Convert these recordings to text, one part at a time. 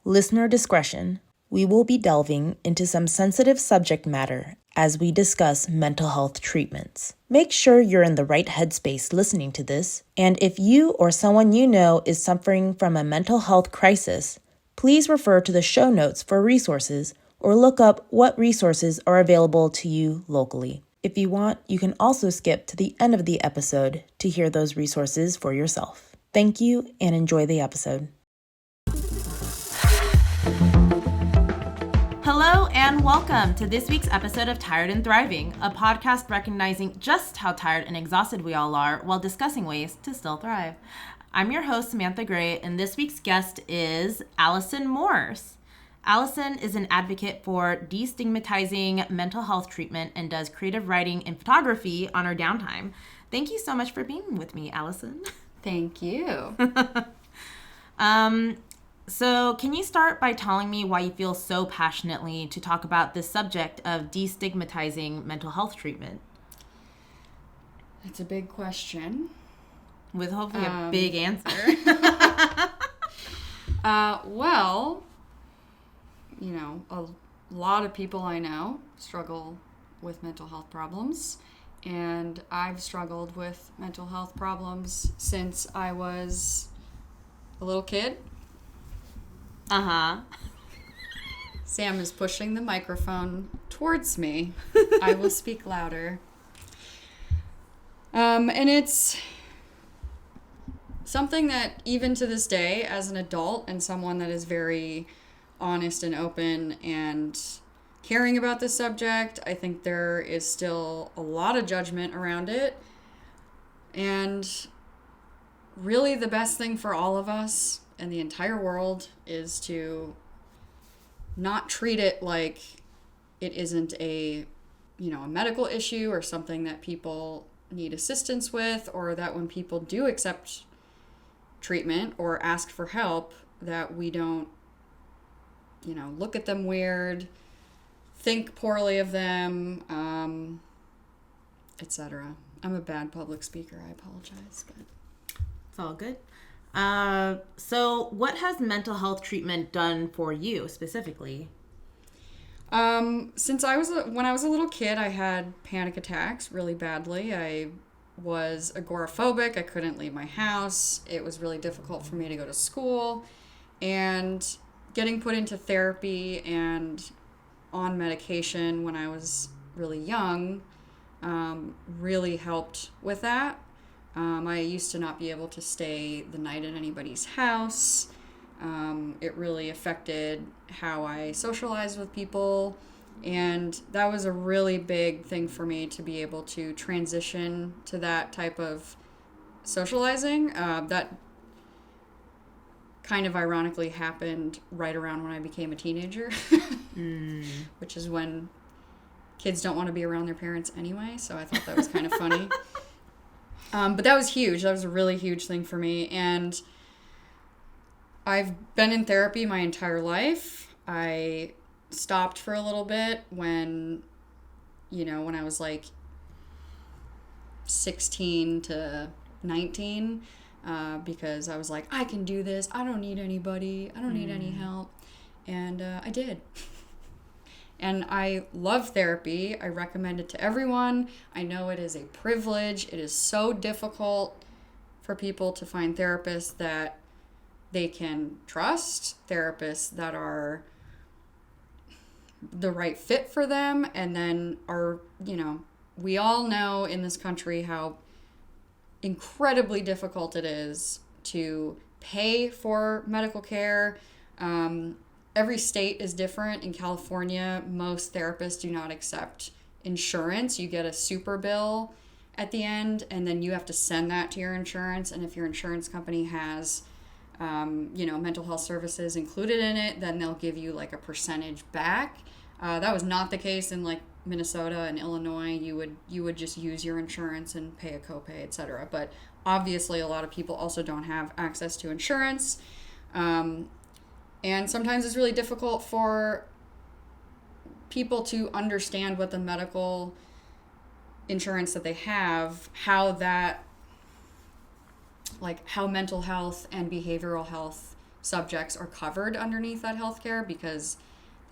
Listener discretion. We will be delving into some sensitive subject matter as we discuss mental health treatments. Make sure you're in the right headspace listening to this, and if you or someone you know is suffering from a mental health crisis, please refer to the show notes for resources or look up what resources are available to you locally. If you want, you can also skip to the end of the episode to hear those resources for yourself. Thank you and enjoy the episode. Hello and welcome to this week's episode of Tired and Thriving, a podcast recognizing just how tired and exhausted we all are while discussing ways to still thrive. I'm your host, Samantha Gray, and this week's guest is Allison Morse. Allison is an advocate for destigmatizing mental health treatment and does creative writing and photography on her downtime. Thank you so much for being with me, Allison. Thank you. So can you start by telling me why you feel so passionately to talk about this subject of destigmatizing mental health treatment? It's a big question. With hopefully a big answer. Well, a lot of people I know struggle with mental health problems, and I've struggled with mental health problems since I was a little kid. Sam is pushing the microphone towards me. I will speak louder. And it's something that even to this day, as an adult and someone that is very honest and open and caring about this subject, I think there is still a lot of judgment around it. And really the best thing for all of us and the entire world is to not treat it like it isn't a medical issue or something that people need assistance with, or that when people do accept treatment or ask for help, that we don't, look at them weird, think poorly of them, etc. I'm a bad public speaker. I apologize, but it's all good. So what has mental health treatment done for you specifically? When I was a little kid, I had panic attacks really badly. I was agoraphobic. I couldn't leave my house. It was really difficult for me to go to school, and getting put into therapy and on medication when I was really young, really helped with that. I used to not be able to stay the night at anybody's house. It really affected how I socialized with people. And that was a really big thing for me to be able to transition to that type of socializing. That kind of ironically happened right around when I became a teenager, which is when kids don't want to be around their parents anyway. So I thought that was kind of funny. But that was huge. That was a really huge thing for me. And I've been in therapy my entire life. I stopped for a little bit when I was like 16 to 19, because I was like, I can do this. I don't need anybody. I don't need any help. And I did. And I love therapy. I recommend it to everyone. I know it is a privilege. It is so difficult for people to find therapists that they can trust, therapists that are the right fit for them, and then we all know in this country how incredibly difficult it is to pay for medical care. Every state is different. In California, most therapists do not accept insurance. You get a super bill at the end, and then you have to send that to your insurance. And if your insurance company has, mental health services included in it, then they'll give you like a percentage back. That was not the case in like Minnesota and Illinois. You would just use your insurance and pay a copay, etc. But obviously, a lot of people also don't have access to insurance. And sometimes it's really difficult for people to understand what the medical insurance that they have, how mental health and behavioral health subjects are covered underneath that healthcare because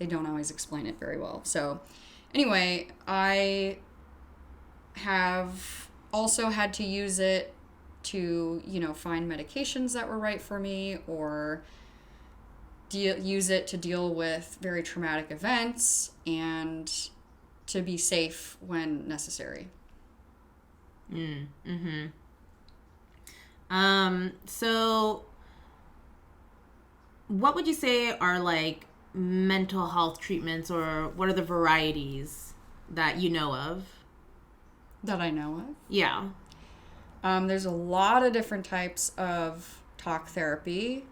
they don't always explain it very well. So anyway, I have also had to use it to, find medications that were right for me, or use it to deal with very traumatic events and to be safe when necessary. So what would you say are like mental health treatments, or what are the varieties that you know of? That I know of? Yeah. There's a lot of different types of talk therapy.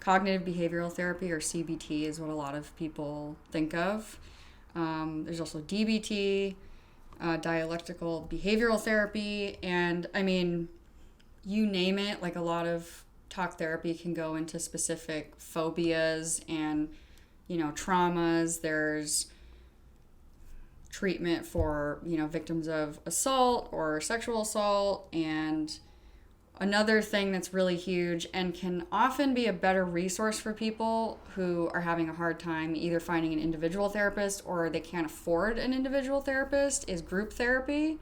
Cognitive behavioral therapy, or CBT, is what a lot of people think of. There's also DBT, dialectical behavioral therapy, and I mean, you name it. Like, a lot of talk therapy can go into specific phobias and, traumas. There's treatment for, victims of assault or sexual assault. And another thing that's really huge and can often be a better resource for people who are having a hard time either finding an individual therapist or they can't afford an individual therapist is group therapy.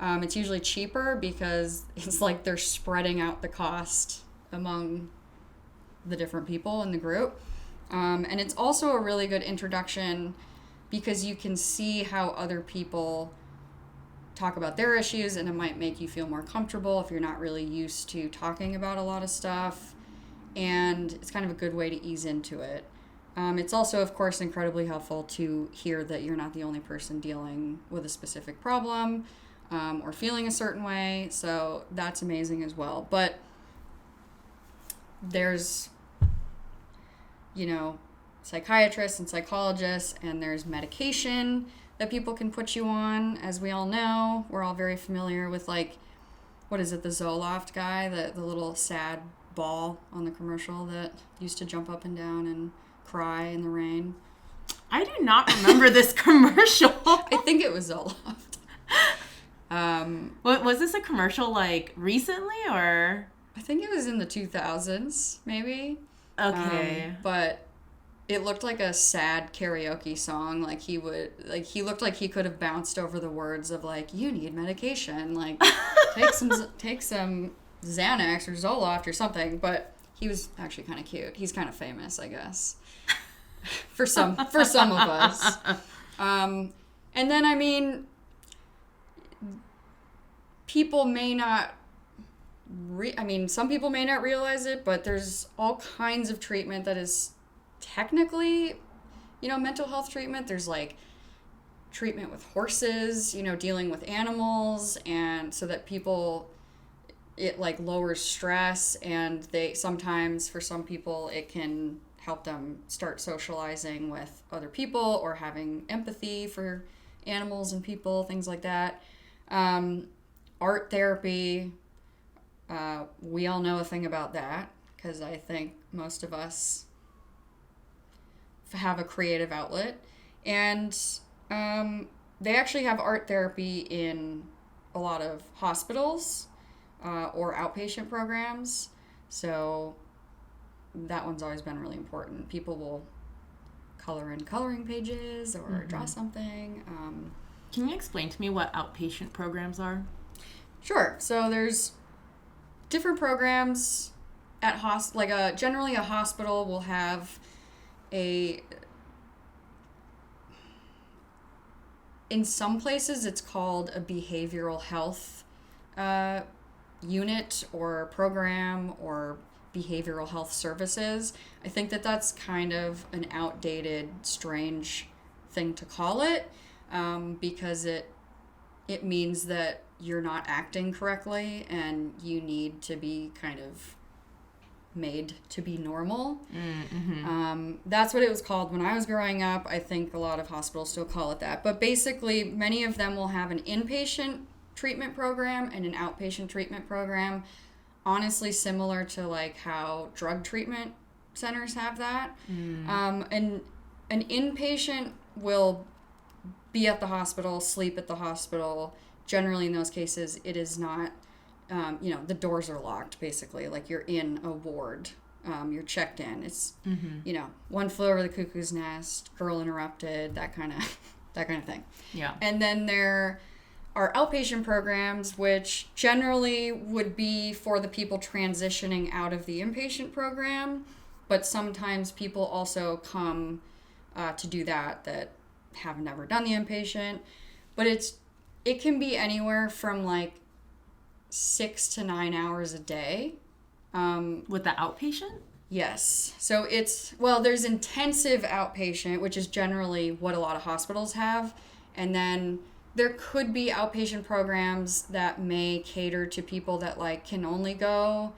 It's usually cheaper because it's like they're spreading out the cost among the different people in the group. And it's also a really good introduction because you can see how other people talk about their issues, and it might make you feel more comfortable if you're not really used to talking about a lot of stuff. And it's kind of a good way to ease into it. It's also, of course, incredibly helpful to hear that you're not the only person dealing with a specific problem or feeling a certain way. So that's amazing as well. But there's, psychiatrists and psychologists, and there's medication that people can put you on. As we all know, we're all very familiar with, like, what is it, the Zoloft guy, the little sad ball on the commercial that used to jump up and down and cry in the rain. I do not remember this commercial. I think it was Zoloft. Was this a commercial, like, recently, or? I think it was in the 2000s, maybe. Okay. But it looked like a sad karaoke song. Like, he looked like he could have bounced over the words of, like, you need medication. Like, take some Xanax or Zoloft or something. But he was actually kind of cute. He's kind of famous, I guess, for some of us. And then, I mean, people may not some people may not realize it, but there's all kinds of treatment that is technically, mental health treatment. There's, like, treatment with horses, dealing with animals, and so that it, like, lowers stress, and they sometimes, for some people, it can help them start socializing with other people or having empathy for animals and people, things like that. Art therapy, we all know a thing about that because I think most of us have a creative outlet. And they actually have art therapy in a lot of hospitals or outpatient programs. So that one's always been really important. People will color in coloring pages or draw something. Can you explain to me what outpatient programs are? Sure. So there's different programs at generally a hospital will have in some places it's called a behavioral health unit or program or behavioral health services. I think that's kind of an outdated, strange thing to call it because it means that you're not acting correctly and you need to be kind of made to be normal. That's what it was called when I was growing up. I think a lot of hospitals still call it that. But basically, many of them will have an inpatient treatment program and an outpatient treatment program, honestly similar to like how drug treatment centers have that. And an inpatient will be at the hospital, sleep at the hospital. Generally, in those cases, it is not, the doors are locked, basically. Like, you're in a ward you're checked in. It's, One Flew Over the Cuckoo's Nest, Girl Interrupted, that kind of thing. Yeah. And then there are outpatient programs, which generally would be for the people transitioning out of the inpatient program, but sometimes people also come to do that have never done the inpatient. But it can be anywhere from like 6 to 9 hours a day. With the outpatient? Yes. So there's intensive outpatient, which is generally what a lot of hospitals have. And then there could be outpatient programs that may cater to people that like can only go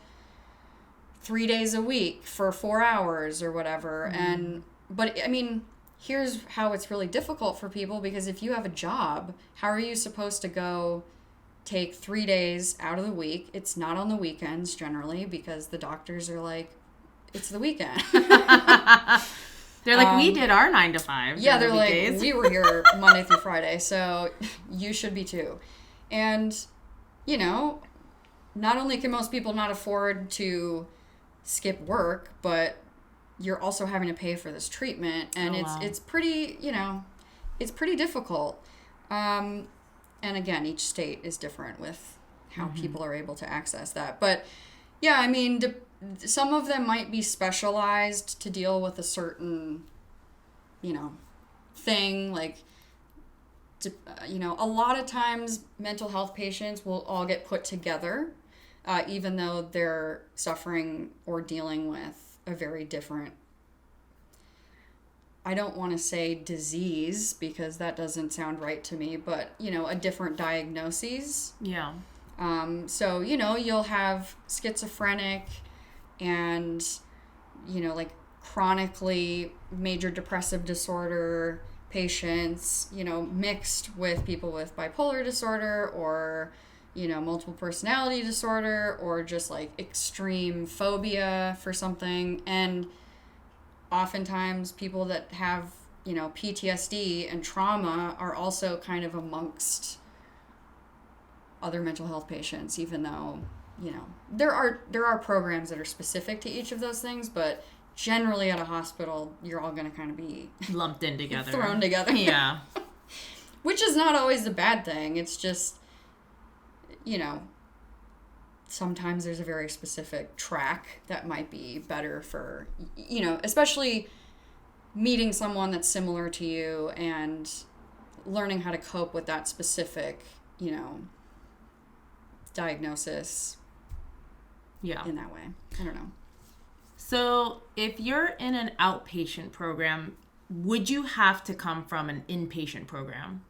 3 days a week for 4 hours or whatever. But I mean, here's how it's really difficult for people, because if you have a job, how are you supposed to go take 3 days out of the week? It's not on the weekends generally, because the doctors are like, it's the weekend. They're like, we did our 9 to 5. Yeah, they're like, we were here Monday through Friday, so you should be too. And, not only can most people not afford to skip work, but you're also having to pay for this treatment, and it's pretty, it's pretty difficult. And again, each state is different with how people are able to access that. But yeah, I mean, some of them might be specialized to deal with a certain, thing. Like, a lot of times mental health patients will all get put together, even though they're suffering or dealing with a very different, I don't want to say disease, because that doesn't sound right to me, but, a different diagnosis. Yeah. So, you'll have schizophrenic and, like chronically major depressive disorder patients, mixed with people with bipolar disorder or, multiple personality disorder, or just like extreme phobia for something. And oftentimes people that have, PTSD and trauma are also kind of amongst other mental health patients, even though, there are programs that are specific to each of those things, but generally at a hospital, you're all going to kind of be lumped in together. Thrown together. Yeah. Which is not always a bad thing. It's just, sometimes there's a very specific track that might be better for, especially meeting someone that's similar to you and learning how to cope with that specific, diagnosis. Yeah. In that way. I don't know. So if you're in an outpatient program, would you have to come from an inpatient program?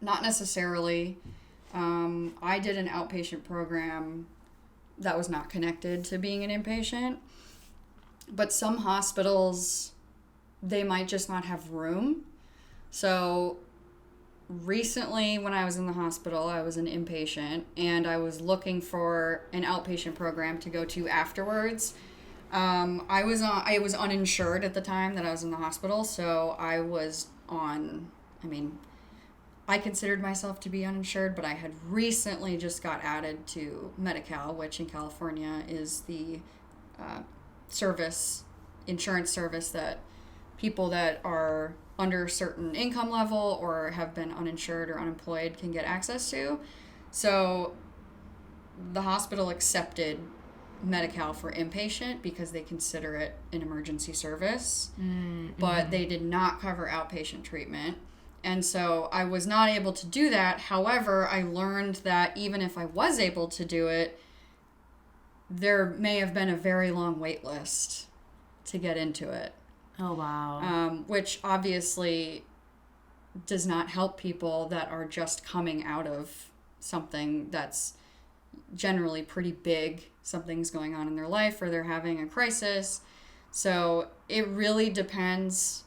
Not necessarily. I did an outpatient program that was not connected to being an inpatient. But some hospitals, they might just not have room. So recently, when I was in the hospital, I was an inpatient, and I was looking for an outpatient program to go to afterwards. I was uninsured at the time that I was in the hospital, so I was on, I considered myself to be uninsured, but I had recently just got added to Medi-Cal, which in California is the insurance service that people that are under a certain income level or have been uninsured or unemployed can get access to. So the hospital accepted Medi-Cal for inpatient because they consider it an emergency service, but they did not cover outpatient treatment. And so I was not able to do that. However, I learned that even if I was able to do it, there may have been a very long wait list to get into it. Oh, wow. Which obviously does not help people that are just coming out of something that's generally pretty big. Something's going on in their life, or they're having a crisis. So it really depends.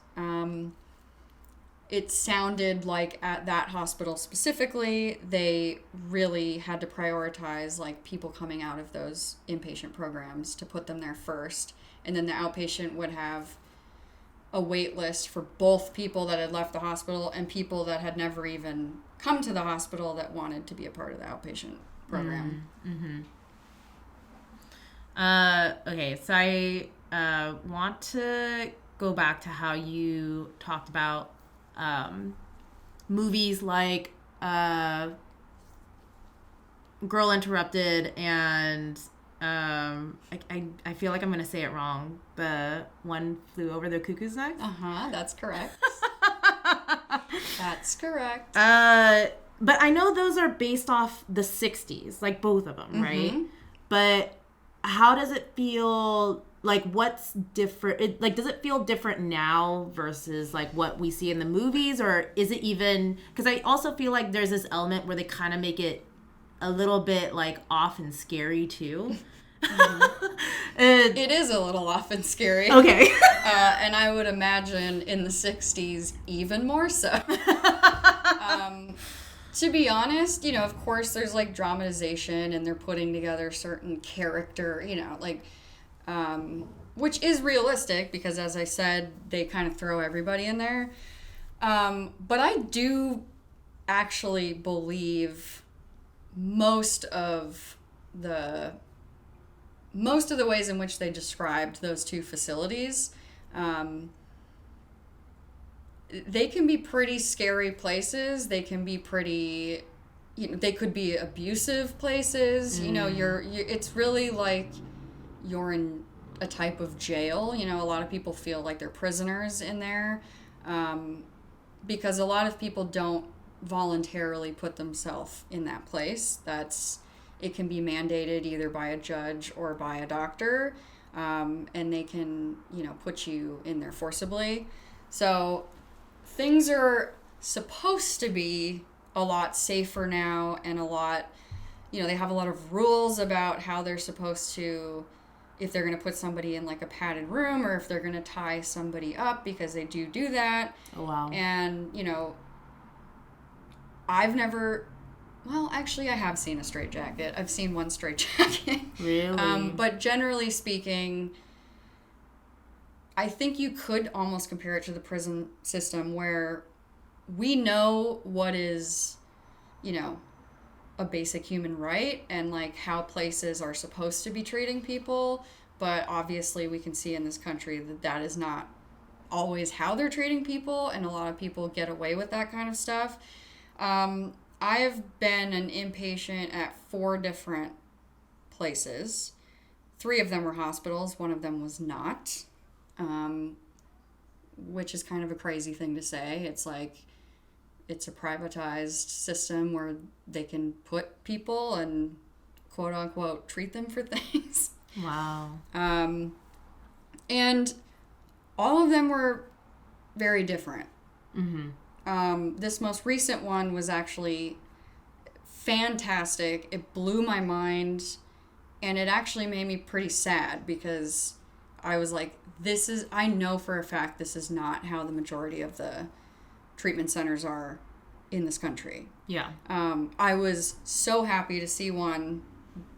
It sounded like at that hospital specifically, they really had to prioritize like people coming out of those inpatient programs to put them there first. And then the outpatient would have a wait list for both people that had left the hospital and people that had never even come to the hospital that wanted to be a part of the outpatient program. Okay, so I want to go back to how you talked about movies like Girl Interrupted and I feel like I'm going to say it wrong. The One Flew Over the Cuckoo's Nest? That's correct. That's correct. But I know those are based off the 60s, like both of them, right? But how does it feel, like what's different? Does it feel different now versus like what we see in the movies? Or is it even, because I also feel like there's this element where they kind of make it a little bit like off and scary too. It is a little off and scary. Okay. And I would imagine in the 60s even more so. To be honest, you know, of course there's like dramatization and they're putting together certain character, you know, like, which is realistic because as I said, they kind of throw everybody in there. But I do actually believe most of the ways in which they described those two facilities, they can be pretty scary places. They can be pretty, you know, they could be abusive places. You know, it's really like you're in a type of jail. You know, a lot of people feel like they're prisoners in there, because a lot of people don't voluntarily put themselves in that place. It can be mandated either by a judge or by a doctor, and they can, you know, put you in there forcibly. So things are supposed to be a lot safer now and a lot, you know, they have a lot of rules about how they're supposed to, if they're going to put somebody in like a padded room or if they're going to tie somebody up, because they do that. Oh, wow. And, you know, actually, I have seen a straitjacket. I've seen one straitjacket. Really? But generally speaking, I think you could almost compare it to the prison system where we know what is, you know, a basic human right and like how places are supposed to be treating people. But obviously we can see in this country that is not always how they're treating people, and a lot of people get away with that kind of stuff. I have been an inpatient at 4 different places. 3 of them were hospitals. 1 of them was not, which is kind of a crazy thing to say. It's like it's a privatized system where they can put people and quote unquote treat them for things. Wow. And all of them were very different. This most recent one was actually fantastic. It blew my mind, and it actually made me pretty sad because I was like, I know for a fact this is not how the majority of the treatment centers are in this country. Yeah. I was so happy to see one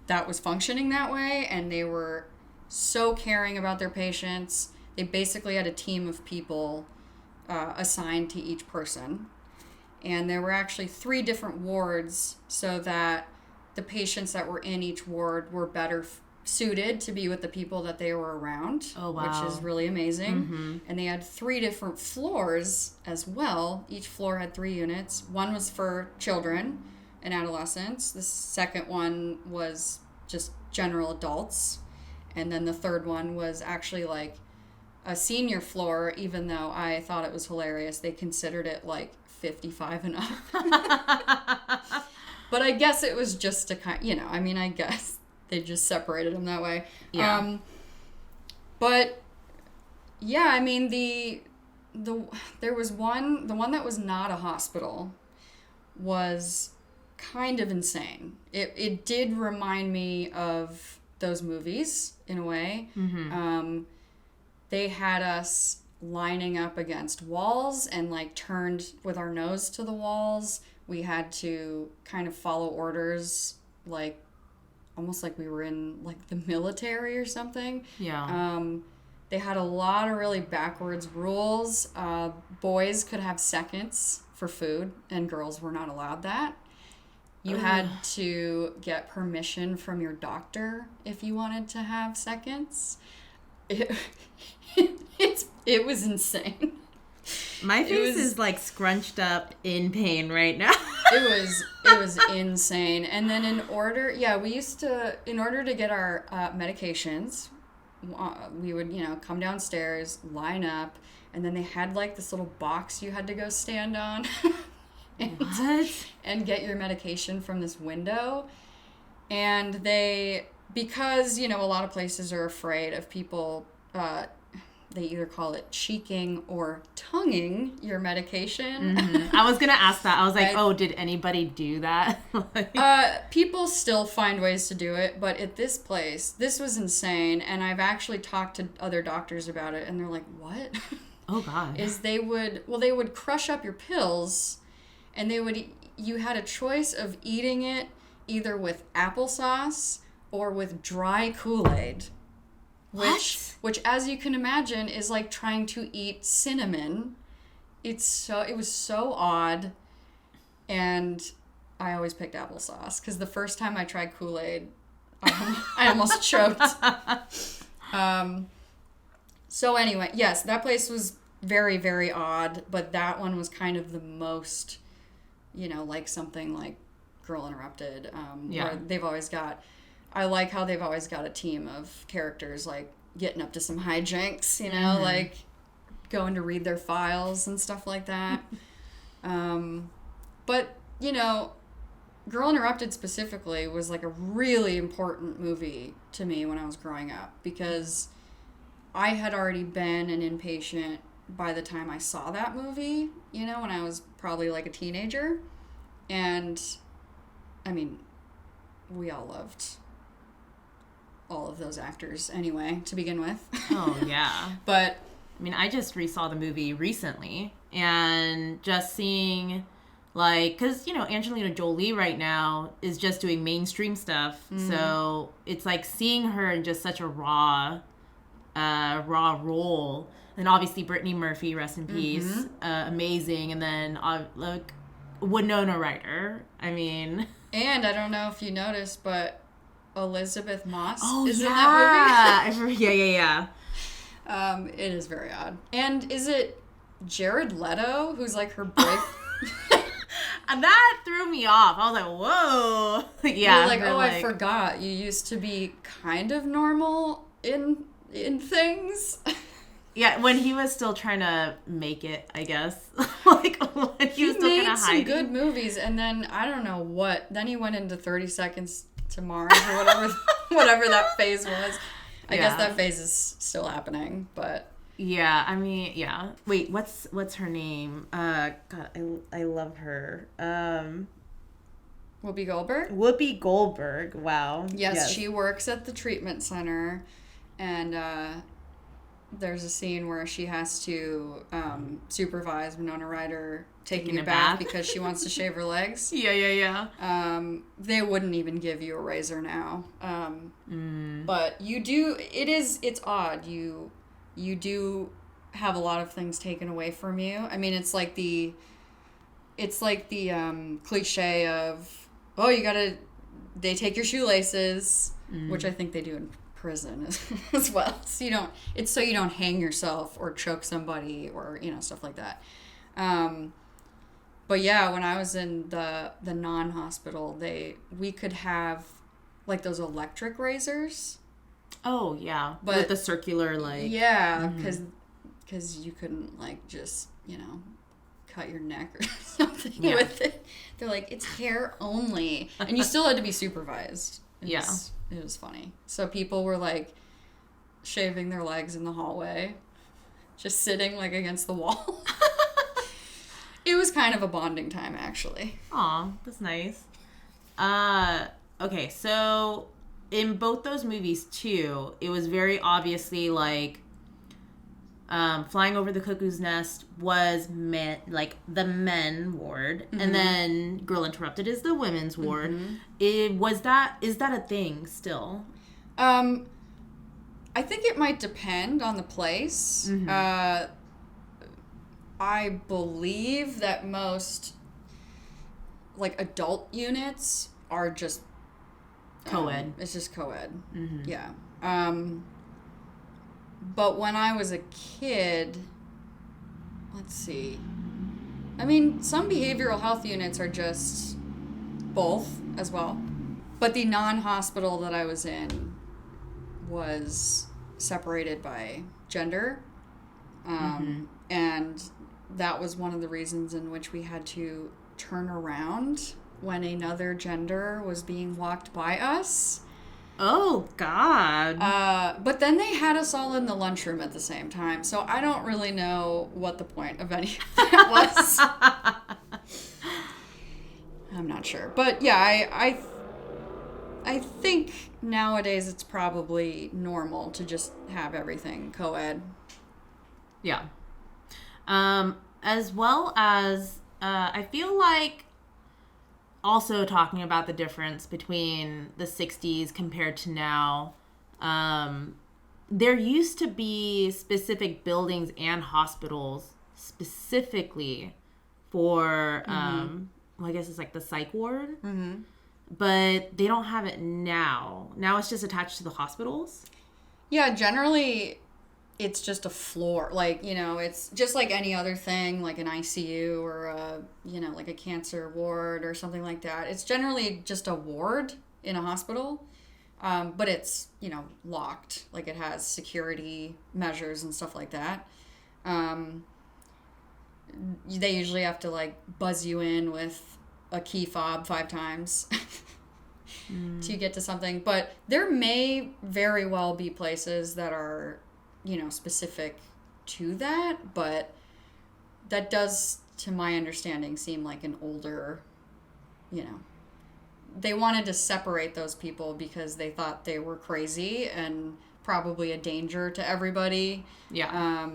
that was functioning that way, and they were so caring about their patients. They basically had a team of people assigned to each person. And there were actually 3 different wards so that the patients that were in each ward were better suited to be with the people that they were around. Oh, wow. Which is really amazing. And they had 3 different floors as well. Each floor had 3 units. One was for children and adolescents. The second one was just general adults. And then the third one was actually like a senior floor, even though I thought it was hilarious. They considered it like 55 and up. But I guess it was just to kind, you know, I mean, I guess they just separated them that way. Yeah. But yeah, I mean, there was the one that was not a hospital was kind of insane. It did remind me of those movies in a way. They had us lining up against walls and like turned with our nose to the walls. We had to kind of follow orders, like almost like we were in like the military or something. Yeah. They had a lot of really backwards rules. Boys could have seconds for food and girls were not allowed that. You had to get permission from your doctor if you wanted to have seconds. It was insane. My face is like scrunched up in pain right now. It was insane. And then in order to get our medications, we would, come downstairs, line up, and then they had like this little box you had to go stand on and get your medication from this window. And because, a lot of places are afraid of people, they either call it cheeking or tonguing your medication. Mm-hmm. I was going to ask that. I was like, did anybody do that? People still find ways to do it, but at this place, this was insane. And I've actually talked to other doctors about it, and they're like, what? Oh, God. They would crush up your pills, and you had a choice of eating it either with applesauce or with dry Kool-Aid. Which, as you can imagine, is like trying to eat cinnamon. It was so odd, and I always picked applesauce because the first time I tried Kool-Aid, I almost choked. So anyway, yes, that place was very, very odd, but that one was kind of the most, like something like Girl Interrupted. Where I like how they've always got a team of characters, like, getting up to some hijinks, like going to read their files and stuff like that. But, Girl Interrupted specifically was, like, a really important movie to me when I was growing up because I had already been an inpatient by the time I saw that movie, when I was probably, like, a teenager. And, I mean, we all loved all of those actors anyway, to begin with. Oh, yeah. But, I mean, I just resaw the movie recently, and just seeing, like, because, Angelina Jolie right now is just doing mainstream stuff, so it's like seeing her in just such a raw role, and obviously Brittany Murphy, rest in peace, amazing, and then, like, Winona Ryder, I mean... And I don't know if you noticed, but Elizabeth Moss is in that movie. Yeah. It is very odd. And is it Jared Leto who's like her boyfriend? And that threw me off. I was like, whoa. Yeah. Like, I forgot. You used to be kind of normal in things. Yeah, when he was still trying to make it, I guess. Like, when he was still kind of hiding. He made some good movies, and then, I don't know what, then he went into 30 Seconds to Mars, or whatever that phase was. I guess that phase is still happening, but... Yeah, I mean, yeah. Wait, what's her name? God, I love her. Whoopi Goldberg? Whoopi Goldberg, wow. Yes, she works at the treatment center, and there's a scene where she has to supervise Winona Ryder taking a bath because she wants to shave her legs. Yeah. They wouldn't even give you a razor now. But it's odd. You do have a lot of things taken away from you. I mean, it's like the cliche of, they take your shoelaces, which I think they do in prison as well. So you don't hang yourself or choke somebody or, stuff like that. But yeah, when I was in the non-hospital, we could have like those electric razors. Oh yeah, but with the circular because you couldn't like just cut your neck or something with it. They're like, it's hair only, and you still had to be supervised. It was funny. So people were like shaving their legs in the hallway, just sitting like against the wall. It was kind of a bonding time, actually. Aw, that's nice. Okay, so in both those movies too, it was very obviously like Flying Over the Cuckoo's Nest was the men ward, and then Girl Interrupted is the women's ward. Is that a thing still? I think it might depend on the place. I believe that most like adult units are just Co-ed. It's just co-ed. Mm-hmm. Yeah. But when I was a kid, let's see. I mean, some behavioral health units are just both as well. But the non-hospital that I was in was separated by gender. And that was one of the reasons in which we had to turn around when another gender was being walked by us. Oh, God. But then they had us all in the lunchroom at the same time, so I don't really know what the point of any of that was. I'm not sure. But yeah, I think nowadays it's probably normal to just have everything co-ed. Yeah. As well as, I feel like also talking about the difference between the 60s compared to now, there used to be specific buildings and hospitals specifically for, I guess it's like the psych ward, but they don't have it now. Now it's just attached to the hospitals. Yeah, generally it's just a floor. Like, it's just like any other thing, like an ICU or like a cancer ward or something like that. It's generally just a ward in a hospital, but it's, locked. Like it has security measures and stuff like that. They usually have to like buzz you in with a key fob 5 times to get to something. But there may very well be places that are specific to that, but that does, to my understanding, seem like an older, they wanted to separate those people because they thought they were crazy and probably a danger to everybody. Yeah.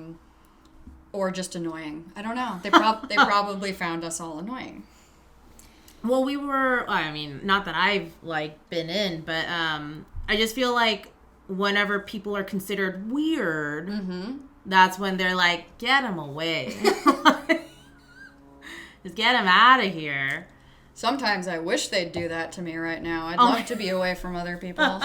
Or just annoying. I don't know. They probably found us all annoying. Well, not that I've been in, but I just feel like whenever people are considered weird, that's when they're like, get them away. Just get them out of here. Sometimes I wish they'd do that to me right now. I'd love to be away from other people.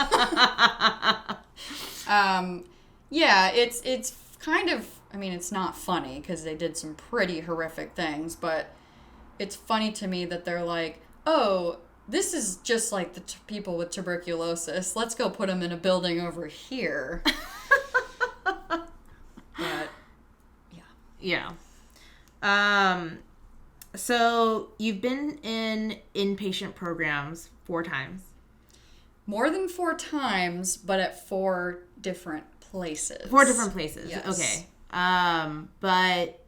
Yeah, it's kind of, it's not funny because they did some pretty horrific things, but it's funny to me that they're like, oh, this is just like the people with tuberculosis. Let's go put them in a building over here. But, yeah. So you've been in inpatient programs 4 times. More than 4 times, but at 4 different places. 4 different places. Yes. Okay. But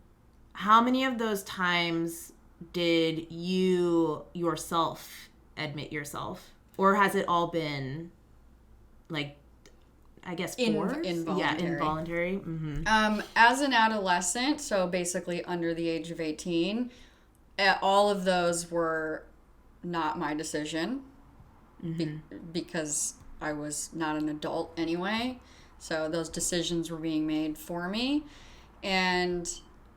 how many of those times did you yourself admit yourself? Or has it all been, I guess, forced? Involuntary. Yeah, involuntary. Mm-hmm. As an adolescent, so basically under the age of 18, all of those were not my decision because I was not an adult anyway. So those decisions were being made for me. And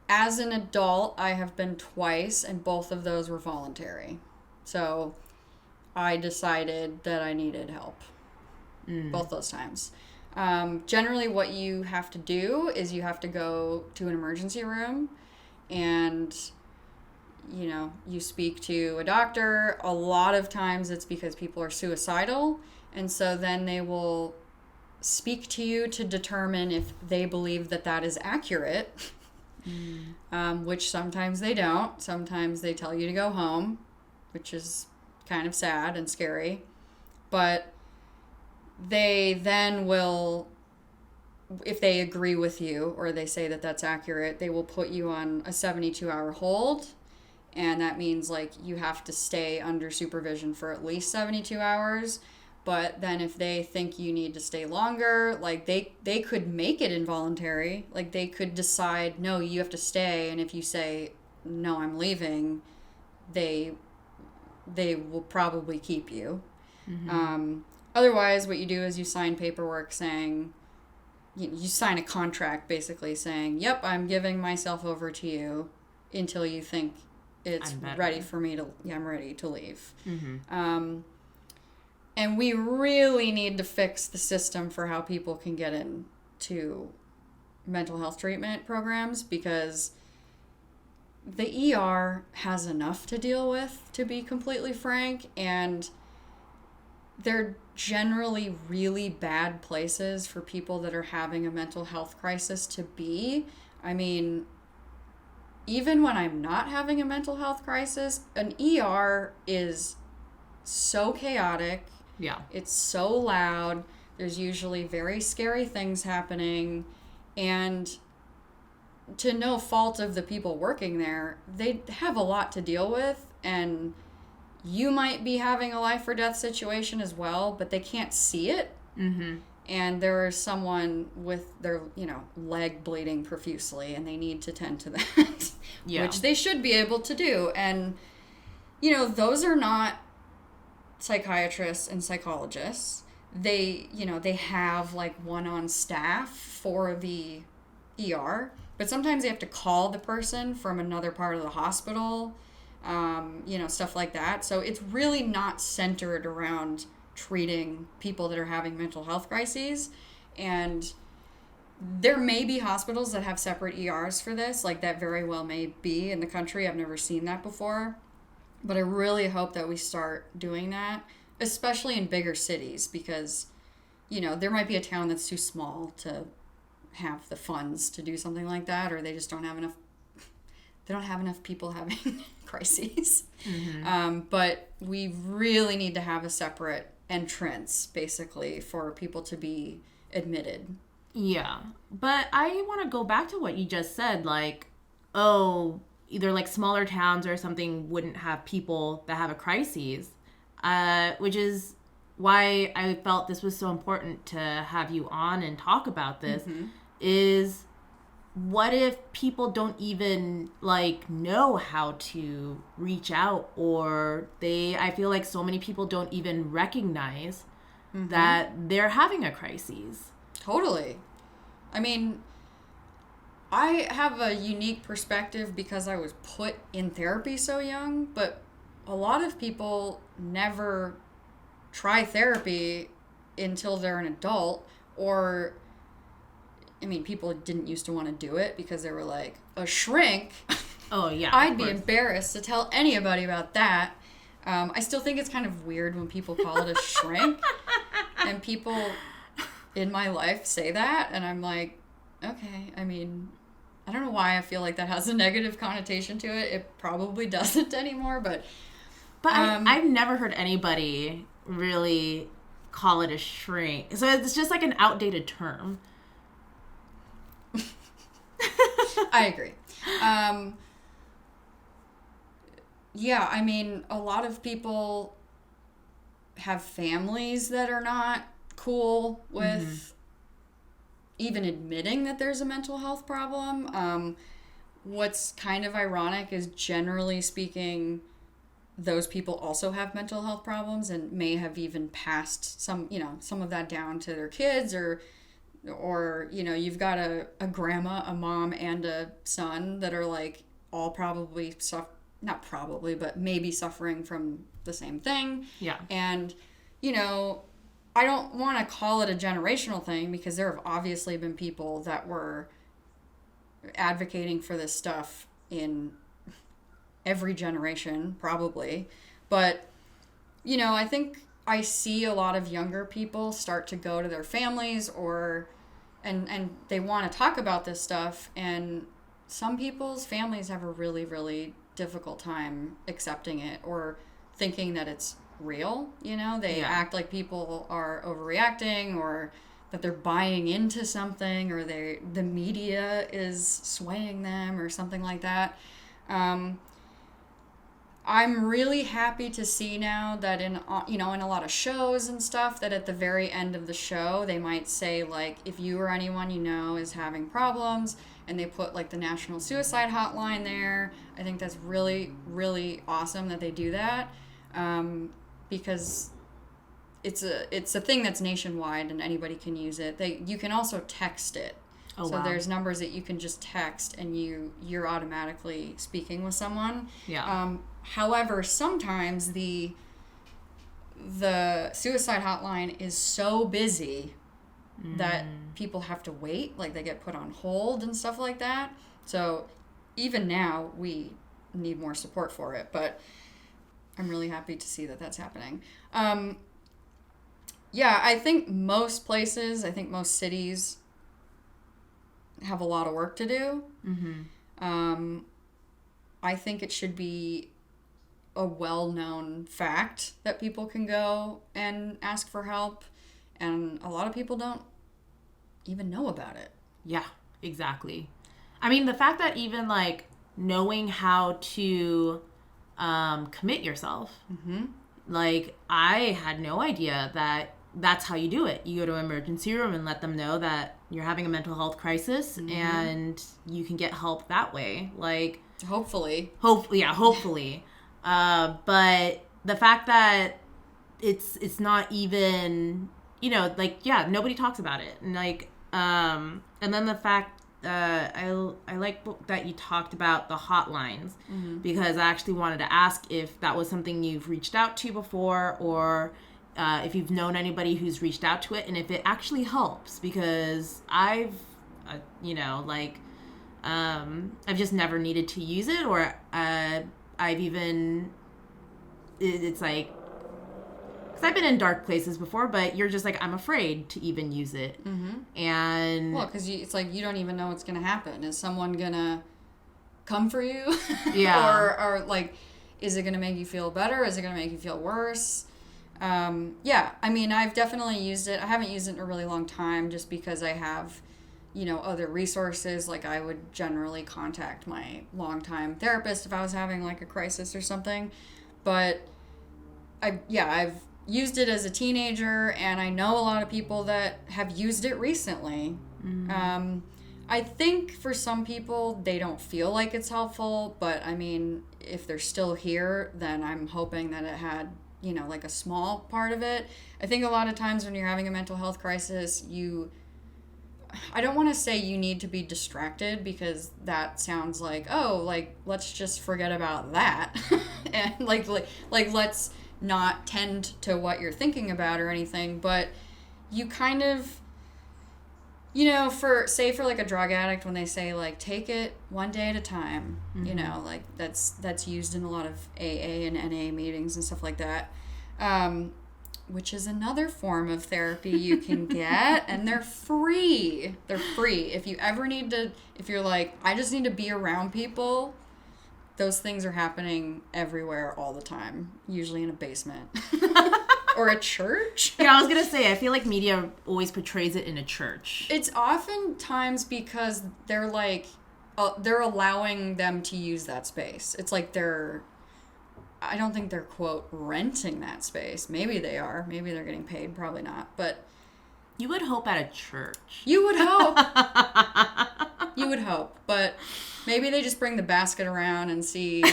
as an adult, I have been twice, and both of those were voluntary. So I decided that I needed help both those times. Generally, what you have to do is you have to go to an emergency room and, you speak to a doctor. A lot of times it's because people are suicidal, and so then they will speak to you to determine if they believe that that is accurate, which sometimes they don't. Sometimes they tell you to go home, which is kind of sad and scary. But they then will, if they agree with you or they say that that's accurate, they will put you on a 72-hour hold. And that means you have to stay under supervision for at least 72 hours. But then if they think you need to stay longer, they could make it involuntary. They could decide, no, you have to stay. And if you say, no, I'm leaving, they will probably keep you. Otherwise, what you do is you sign paperwork saying, you sign a contract basically saying, yep, I'm giving myself over to you until you think it's better. ready for me to, I'm ready to leave. And we really need to fix the system for how people can get into mental health treatment programs, because the ER has enough to deal with, to be completely frank, and they're generally really bad places for people that are having a mental health crisis to be. I mean, even when I'm not having a mental health crisis, an ER is so chaotic. Yeah. It's so loud. There's usually very scary things happening. And to no fault of the people working there, they have a lot to deal with. And you might be having a life or death situation as well, but they can't see it. Mm-hmm. And there is someone with their, leg bleeding profusely, and they need to tend to that, which they should be able to do. And, those are not psychiatrists and psychologists. They have like one on staff for the ER, but sometimes they have to call the person from another part of the hospital, stuff like that. So it's really not centered around treating people that are having mental health crises. And there may be hospitals that have separate ERs for this, like that very well may be in the country. I've never seen that before, but I really hope that we start doing that, especially in bigger cities, because there might be a town that's too small to have the funds to do something like that, or they just don't have enough people having crises. Mm-hmm. But we really need to have a separate entrance, basically, for people to be admitted. Yeah. But I want to go back to what you just said, like, either like smaller towns or something wouldn't have people that have a crisis, which is why I felt this was so important to have you on and talk about this. Mm-hmm. Is what if people don't even like know how to reach out, or I feel like so many people don't even recognize mm-hmm. that they're having a crisis. Totally. I mean, I have a unique perspective because I was put in therapy so young, but a lot of people never try therapy until they're an adult, or people didn't used to want to do it because they were like, a shrink? Oh, yeah. I'd be embarrassed to tell anybody about that. I still think it's kind of weird when people call it a shrink. And people in my life say that, and I'm like, okay, I don't know why I feel like that has a negative connotation to it. It probably doesn't anymore, but I've never heard anybody really call it a shrink. So it's just like an outdated term. I agree. A lot of people have families that are not cool with mm-hmm. even admitting that there's a mental health problem. What's kind of ironic is, generally speaking, those people also have mental health problems and may have even passed some of that down to their kids, or you've got a grandma, a mom, and a son that are like all probably but maybe suffering from the same thing. Yeah. And, I don't want to call it a generational thing, because there have obviously been people that were advocating for this stuff in every generation, probably. But, I think I see a lot of younger people start to go to their families and they want to talk about this stuff, and some people's families have a really, really difficult time accepting it or thinking that it's real. They act like people are overreacting, or that they're buying into something, or the media is swaying them or something like that. I'm really happy to see now that in a lot of shows and stuff, that at the very end of the show, they might say, like, if you or anyone is having problems, and they put like the National Suicide Hotline there. I think that's really, really awesome that they do that, because it's a thing that's nationwide and anybody can use it. You can also text it. Oh, so wow. there's numbers that you can just text and you're automatically speaking with someone. Yeah. However, sometimes the suicide hotline is so busy that people have to wait, like they get put on hold and stuff like that. So even now we need more support for it, but I'm really happy to see that that's happening. Yeah, I think most cities have a lot of work to do. I think it should be a well-known fact that people can go and ask for help, and a lot of people don't even know about it. Yeah, exactly. I mean, the fact that even like knowing how to commit yourself, like I had no idea that that's how you do it. You go to an emergency room and let them know that you're having a mental health crisis, and you can get help that way. Like hopefully. Hopefully. But the fact that it's not even, like, yeah, nobody talks about it. And like, and then the fact, I like that you talked about the hotlines, because I actually wanted to ask if that was something you've reached out to before, or if you've known anybody who's reached out to it, and if it actually helps, because I've just never needed to use it, or I've even, it's like, because I've been in dark places before, but you're just like, I'm afraid to even use it. And well, because it's like you don't even know what's gonna happen. Is someone gonna come for you? Yeah. or like, is it gonna make you feel better? Is it gonna make you feel worse? Yeah, I mean, I've definitely used it. I haven't used it in a really long time, just because I have, other resources. Like, I would generally contact my longtime therapist if I was having like a crisis or something. But I've used it as a teenager, and I know a lot of people that have used it recently. I think for some people they don't feel like it's helpful, but I mean, if they're still here, then I'm hoping that it had, like a small part of it. I think a lot of times when you're having a mental health crisis, I don't want to say you need to be distracted, because that sounds like, oh, like, let's just forget about that. And like let's not tend to what you're thinking about or anything, but you kind of, for like a drug addict, when they say like, take it one day at a time, like that's used in a lot of AA and NA meetings and stuff like that. Which is another form of therapy you can get, and they're free. They're free. If you ever if you're like, I just need to be around people, those things are happening everywhere all the time, usually in a basement or a church. Yeah, I was gonna say, I feel like media always portrays it in a church. It's oftentimes because they're like, they're allowing them to use that space. It's like I don't think they're, quote, renting that space. Maybe they are. Maybe they're getting paid. Probably not. But you would hope at a church. You would hope. You would hope. But maybe they just bring the basket around and see.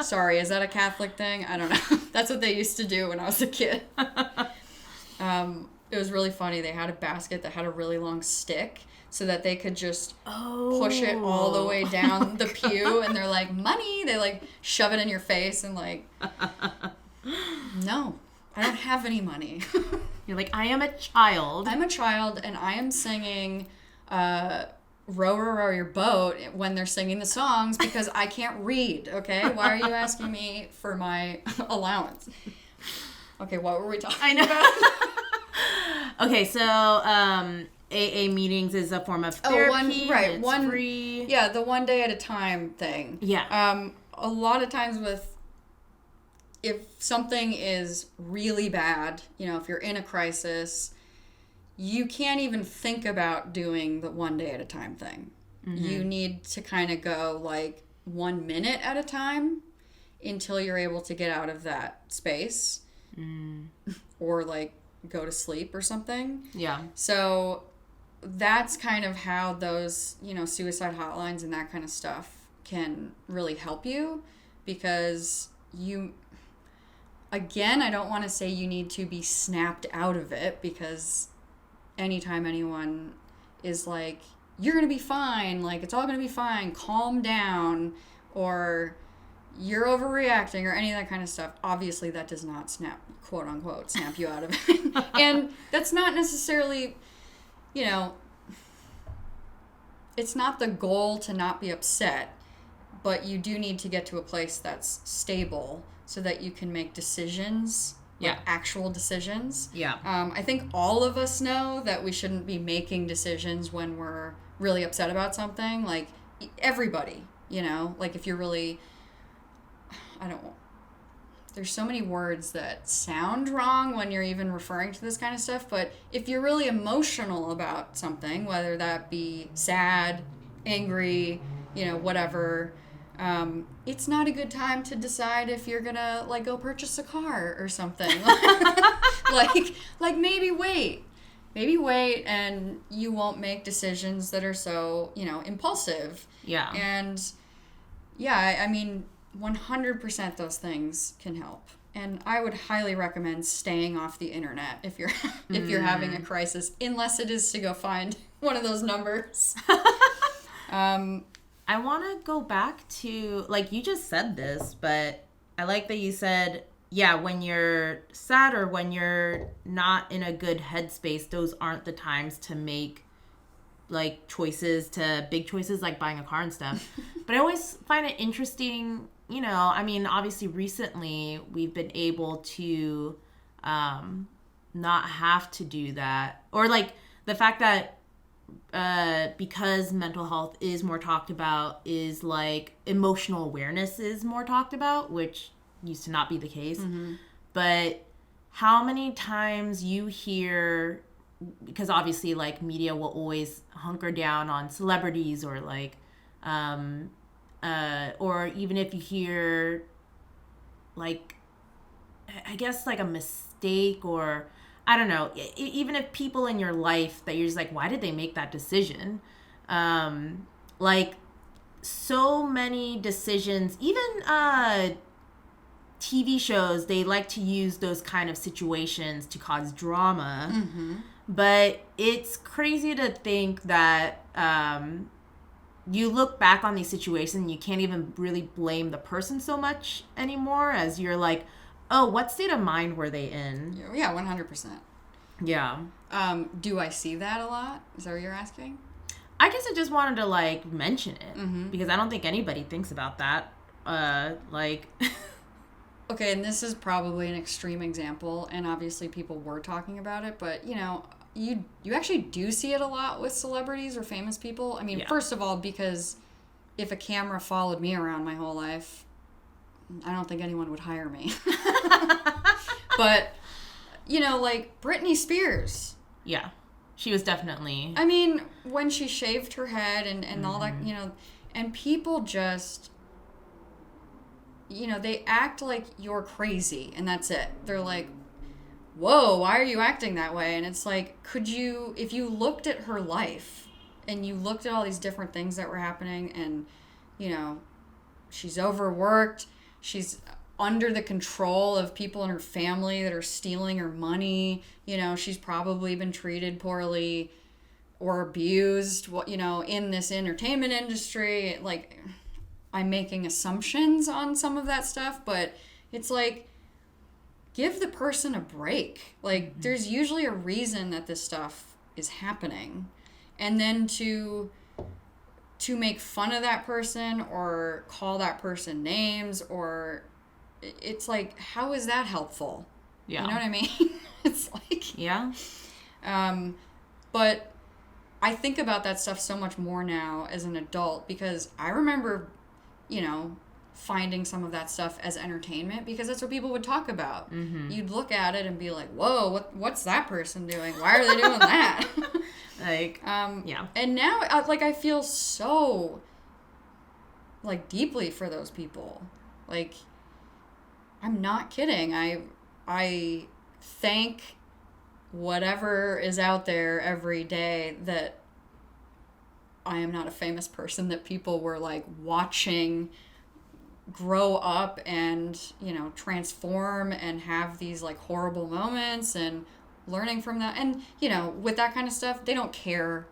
Sorry, is that a Catholic thing? I don't know. That's what they used to do when I was a kid. It was really funny. They had a basket that had a really long stick, so that they could just push it all the way down the pew, and they're like, money! They like shove it in your face, and like, no, I don't have any money. You're like, I am a child. I'm a child, and I am singing row, row, row your boat when they're singing the songs, because I can't read, okay? Why are you asking me for my allowance? Okay, what were we talking about? Okay, so AA meetings is a form of therapy. It's free. Yeah, the one day at a time thing. Yeah. A lot of times if something is really bad, if you're in a crisis, you can't even think about doing the one day at a time thing. You need to kind of go like 1 minute at a time until you're able to get out of that space. Or like go to sleep or something. Yeah. So that's kind of how those, suicide hotlines and that kind of stuff can really help you, because again, I don't want to say you need to be snapped out of it, because anytime anyone is like, you're going to be fine. Like, it's all going to be fine. Calm down. Or you're overreacting or any of that kind of stuff. Obviously, that does not quote unquote, snap you out of it. And that's not necessarily, you know, it's not the goal to not be upset, but you do need to get to a place that's stable so that you can make decisions, like actual decisions. Yeah. I think all of us know that we shouldn't be making decisions when we're really upset about something. Like, everybody, you know, like if you're really, there's so many words that sound wrong when you're even referring to this kind of stuff, but if you're really emotional about something, whether that be sad, angry, you know, whatever, it's not a good time to decide if you're gonna, like, go purchase a car or something. like maybe wait, and you won't make decisions that are so, you know, impulsive. Yeah. And yeah, I mean, 100% those things can help. And I would highly recommend staying off the internet if you're having a crisis, unless it is to go find one of those numbers. I want to go back to, like, you just said this, but I like that you said, yeah, when you're sad or when you're not in a good headspace, those aren't the times to make, like, big choices like buying a car and stuff. But I always find it interesting, you know, I mean, obviously recently we've been able to not have to do that. Or, like, the fact that because mental health is more talked about, is like emotional awareness is more talked about, which used to not be the case. Mm-hmm. But how many times you hear, because obviously like media will always hunker down on celebrities or like or even if you hear like, I guess like a mistake or I don't know, even if people in your life that you're just like, why did they make that decision? Like so many decisions, even TV shows, they like to use those kind of situations to cause drama. Mm-hmm. But it's crazy to think that you look back on these situations and you can't even really blame the person so much anymore, as you're like, oh, what state of mind were they in? Yeah, 100%. Yeah. Do I see that a lot? Is that what you're asking? I guess I just wanted to, like, mention it. Mm-hmm. Because I don't think anybody thinks about that. Like... Okay, and this is probably an extreme example, and obviously people were talking about it, but, you know, you actually do see it a lot with celebrities or famous people. I mean, First of all, because if a camera followed me around my whole life, I don't think anyone would hire me. But, you know, like Britney Spears. Yeah. She was definitely... I mean, when she shaved her head and mm-hmm. all that, you know, and people just, you know, they act like you're crazy and that's it. They're like, whoa, why are you acting that way? And it's like, could you, if you looked at her life and you looked at all these different things that were happening and, you know, she's overworked, she's under the control of people in her family that are stealing her money. You know, she's probably been treated poorly or abused, you know, in this entertainment industry. Like, I'm making assumptions on some of that stuff, but it's like, give the person a break. Like, mm-hmm. there's usually a reason that this stuff is happening. And then to make fun of that person or call that person names, or it's like, how is that helpful? Yeah. You know what I mean? It's like... Yeah. But I think about that stuff so much more now as an adult, because I remember, you know, finding some of that stuff as entertainment because that's what people would talk about. Mm-hmm. You'd look at it and be like, whoa, what's that person doing? Why are they doing that? Like, yeah. And now, like, I feel so, like, deeply for those people. Like, I'm not kidding. I thank whatever is out there every day that I am not a famous person that people were, like, watching grow up and, you know, transform and have these, like, horrible moments and learning from that. And, you know, with that kind of stuff, they don't care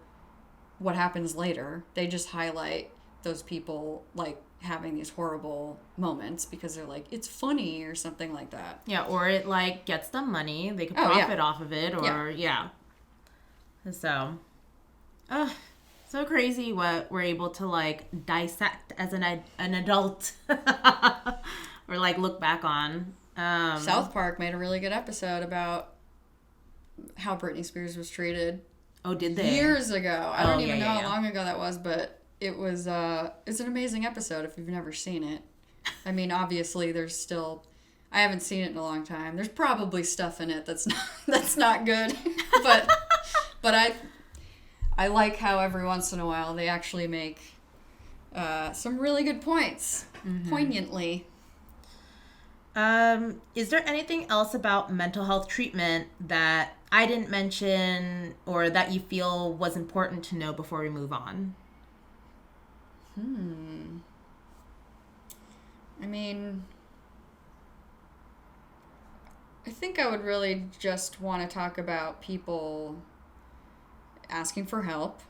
what happens later. They just highlight those people, like, having these horrible moments because they're like, it's funny or something like that. Yeah, or it, like, gets them money. They can profit off of it, or, So, so crazy what we're able to, like, dissect as an adult or, like, look back on. South Park made a really good episode about how Britney Spears was treated. Oh, did they? Years ago. I don't even know how long ago that was, but it was it's an amazing episode if you've never seen it. I mean, obviously there's still, I haven't seen it in a long time. There's probably stuff in it that's not good. but I like how every once in a while they actually make some really good points, poignantly. Is there anything else about mental health treatment that I didn't mention or that you feel was important to know before we move on? I mean, I think I would really just want to talk about people asking for help.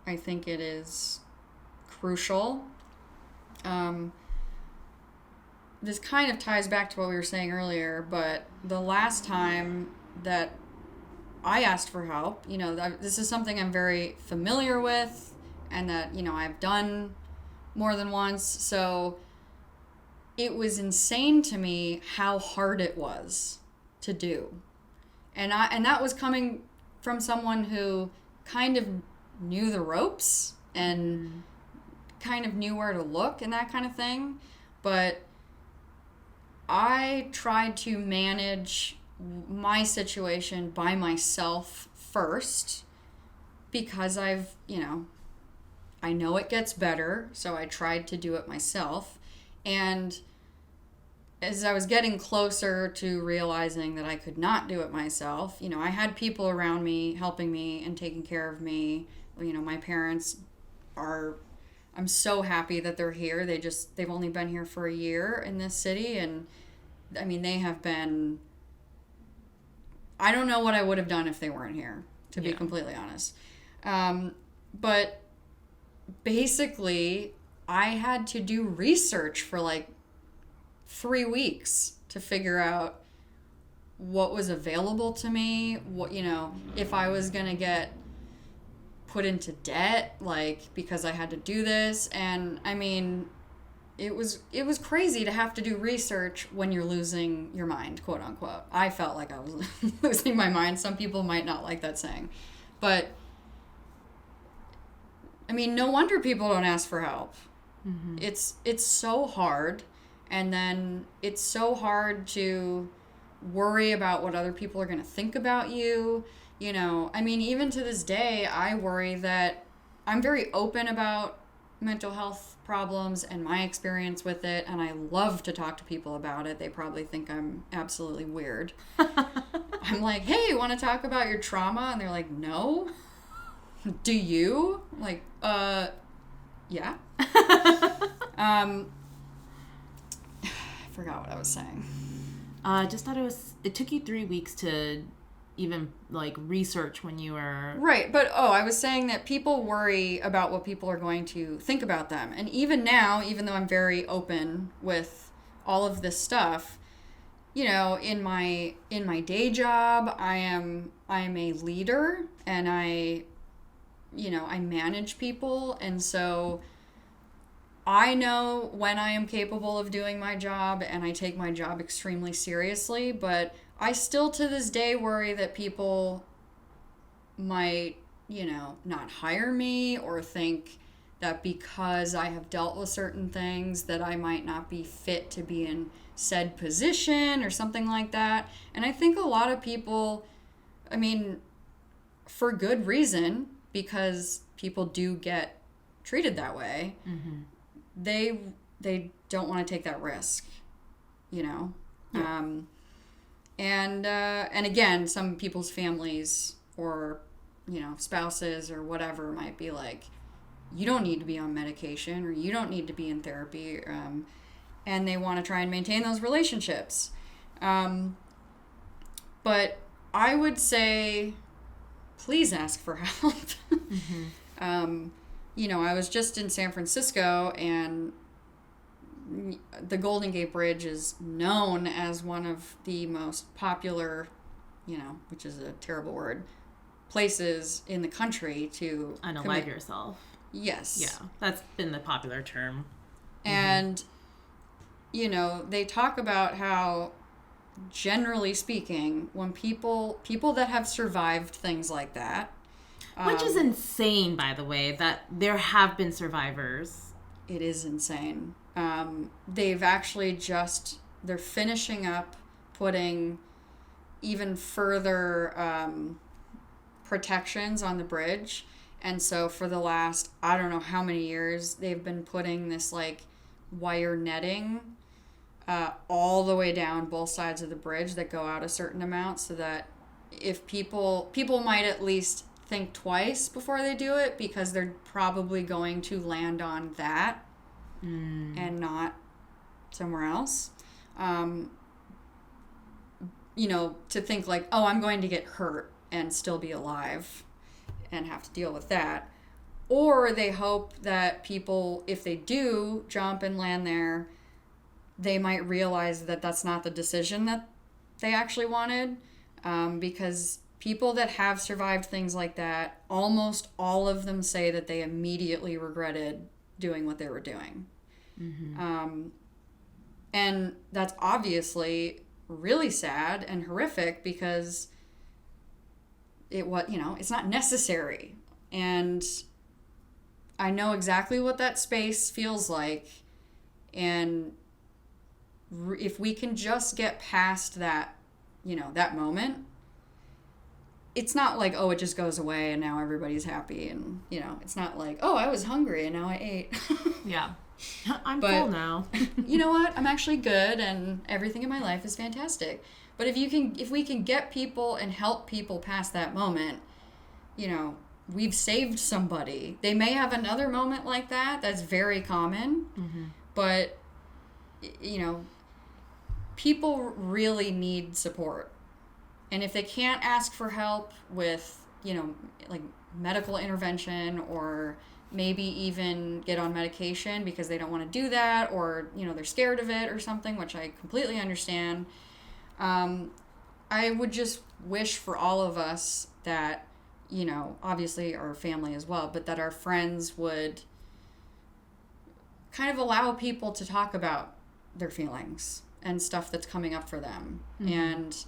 I think it is crucial. This kind of ties back to what we were saying earlier, but the last time that I asked for help, you know, this is something I'm very familiar with and that, you know, I've done more than once. So it was insane to me how hard it was to do. And that was coming from someone who kind of knew the ropes and kind of knew where to look and that kind of thing. But I tried to manage my situation by myself first because I know it gets better, so I tried to do it myself. And as I was getting closer to realizing that I could not do it myself, you know, I had people around me helping me and taking care of me. You know, my parents I'm so happy that they're here. They've only been here for a year in this city, and I mean, they have been, I don't know what I would have done if they weren't here, to be completely honest. But basically, I had to do research for like 3 weeks to figure out what was available to me, what, you know, if I was going to get put into debt, like, because I had to do this. And I mean, it was crazy to have to do research when you're losing your mind, quote unquote. I felt like I was losing my mind. Some people might not like that saying, but I mean, no wonder people don't ask for help. Mm-hmm. It's so hard, and then it's so hard to worry about what other people are going to think about you. You know, I mean, even to this day, I worry that I'm very open about mental health problems and my experience with it, and I love to talk to people about it. They probably think I'm absolutely weird. I'm like, hey, want to talk about your trauma? And they're like, no. Do you? I'm like, yeah. I forgot what I was saying. Just thought it took you 3 weeks to even like research when you were right. But I was saying that people worry about what people are going to think about them, and even now, even though I'm very open with all of this stuff, you know, in my day job, I am a leader, and I manage people, and so I know when I am capable of doing my job, and I take my job extremely seriously, but I still to this day worry that people might, you know, not hire me or think that because I have dealt with certain things that I might not be fit to be in said position or something like that. And I think a lot of people, I mean, for good reason, because people do get treated that way, they don't want to take that risk, you know? Yeah. And again, some people's families or, you know, spouses or whatever might be like, you don't need to be on medication or you don't need to be in therapy, and they want to try and maintain those relationships. But I would say, please ask for help. You know, I was just in San Francisco, and the Golden Gate Bridge is known as one of the most popular, you know, which is a terrible word, places in the country to unalive yourself. Yes. Yeah, that's been the popular term. And, you know, they talk about how, generally speaking, when people that have survived things like that, which is insane, by the way, that there have been survivors. It is insane. They've actually they're finishing up putting even further protections on the bridge. And so for the last, I don't know how many years, they've been putting this like wire netting all the way down both sides of the bridge that go out a certain amount, so that if people might at least think twice before they do it, because they're probably going to land on that and not somewhere else. You know, to think like, oh, I'm going to get hurt and still be alive and have to deal with that. Or they hope that people, if they do jump and land there, they might realize that that's not the decision that they actually wanted. Because people that have survived things like that, almost all of them say that they immediately regretted doing what they were doing. And that's obviously really sad and horrific, because it's not necessary. And I know exactly what that space feels like. And if we can just get past that, that moment, it's not like, oh, it just goes away and now everybody's happy. And, it's not like, oh, I was hungry and now I ate. Yeah. I'm full now. You know what? I'm actually good and everything in my life is fantastic. But if we can get people and help people past that moment, we've saved somebody. They may have another moment like that. That's very common. But, people really need support. And if they can't ask for help with, like medical intervention, or maybe even get on medication because they don't want to do that, or, they're scared of it or something, which I completely understand. I would just wish for all of us that, obviously our family as well, but that our friends would kind of allow people to talk about their feelings and stuff that's coming up for them. And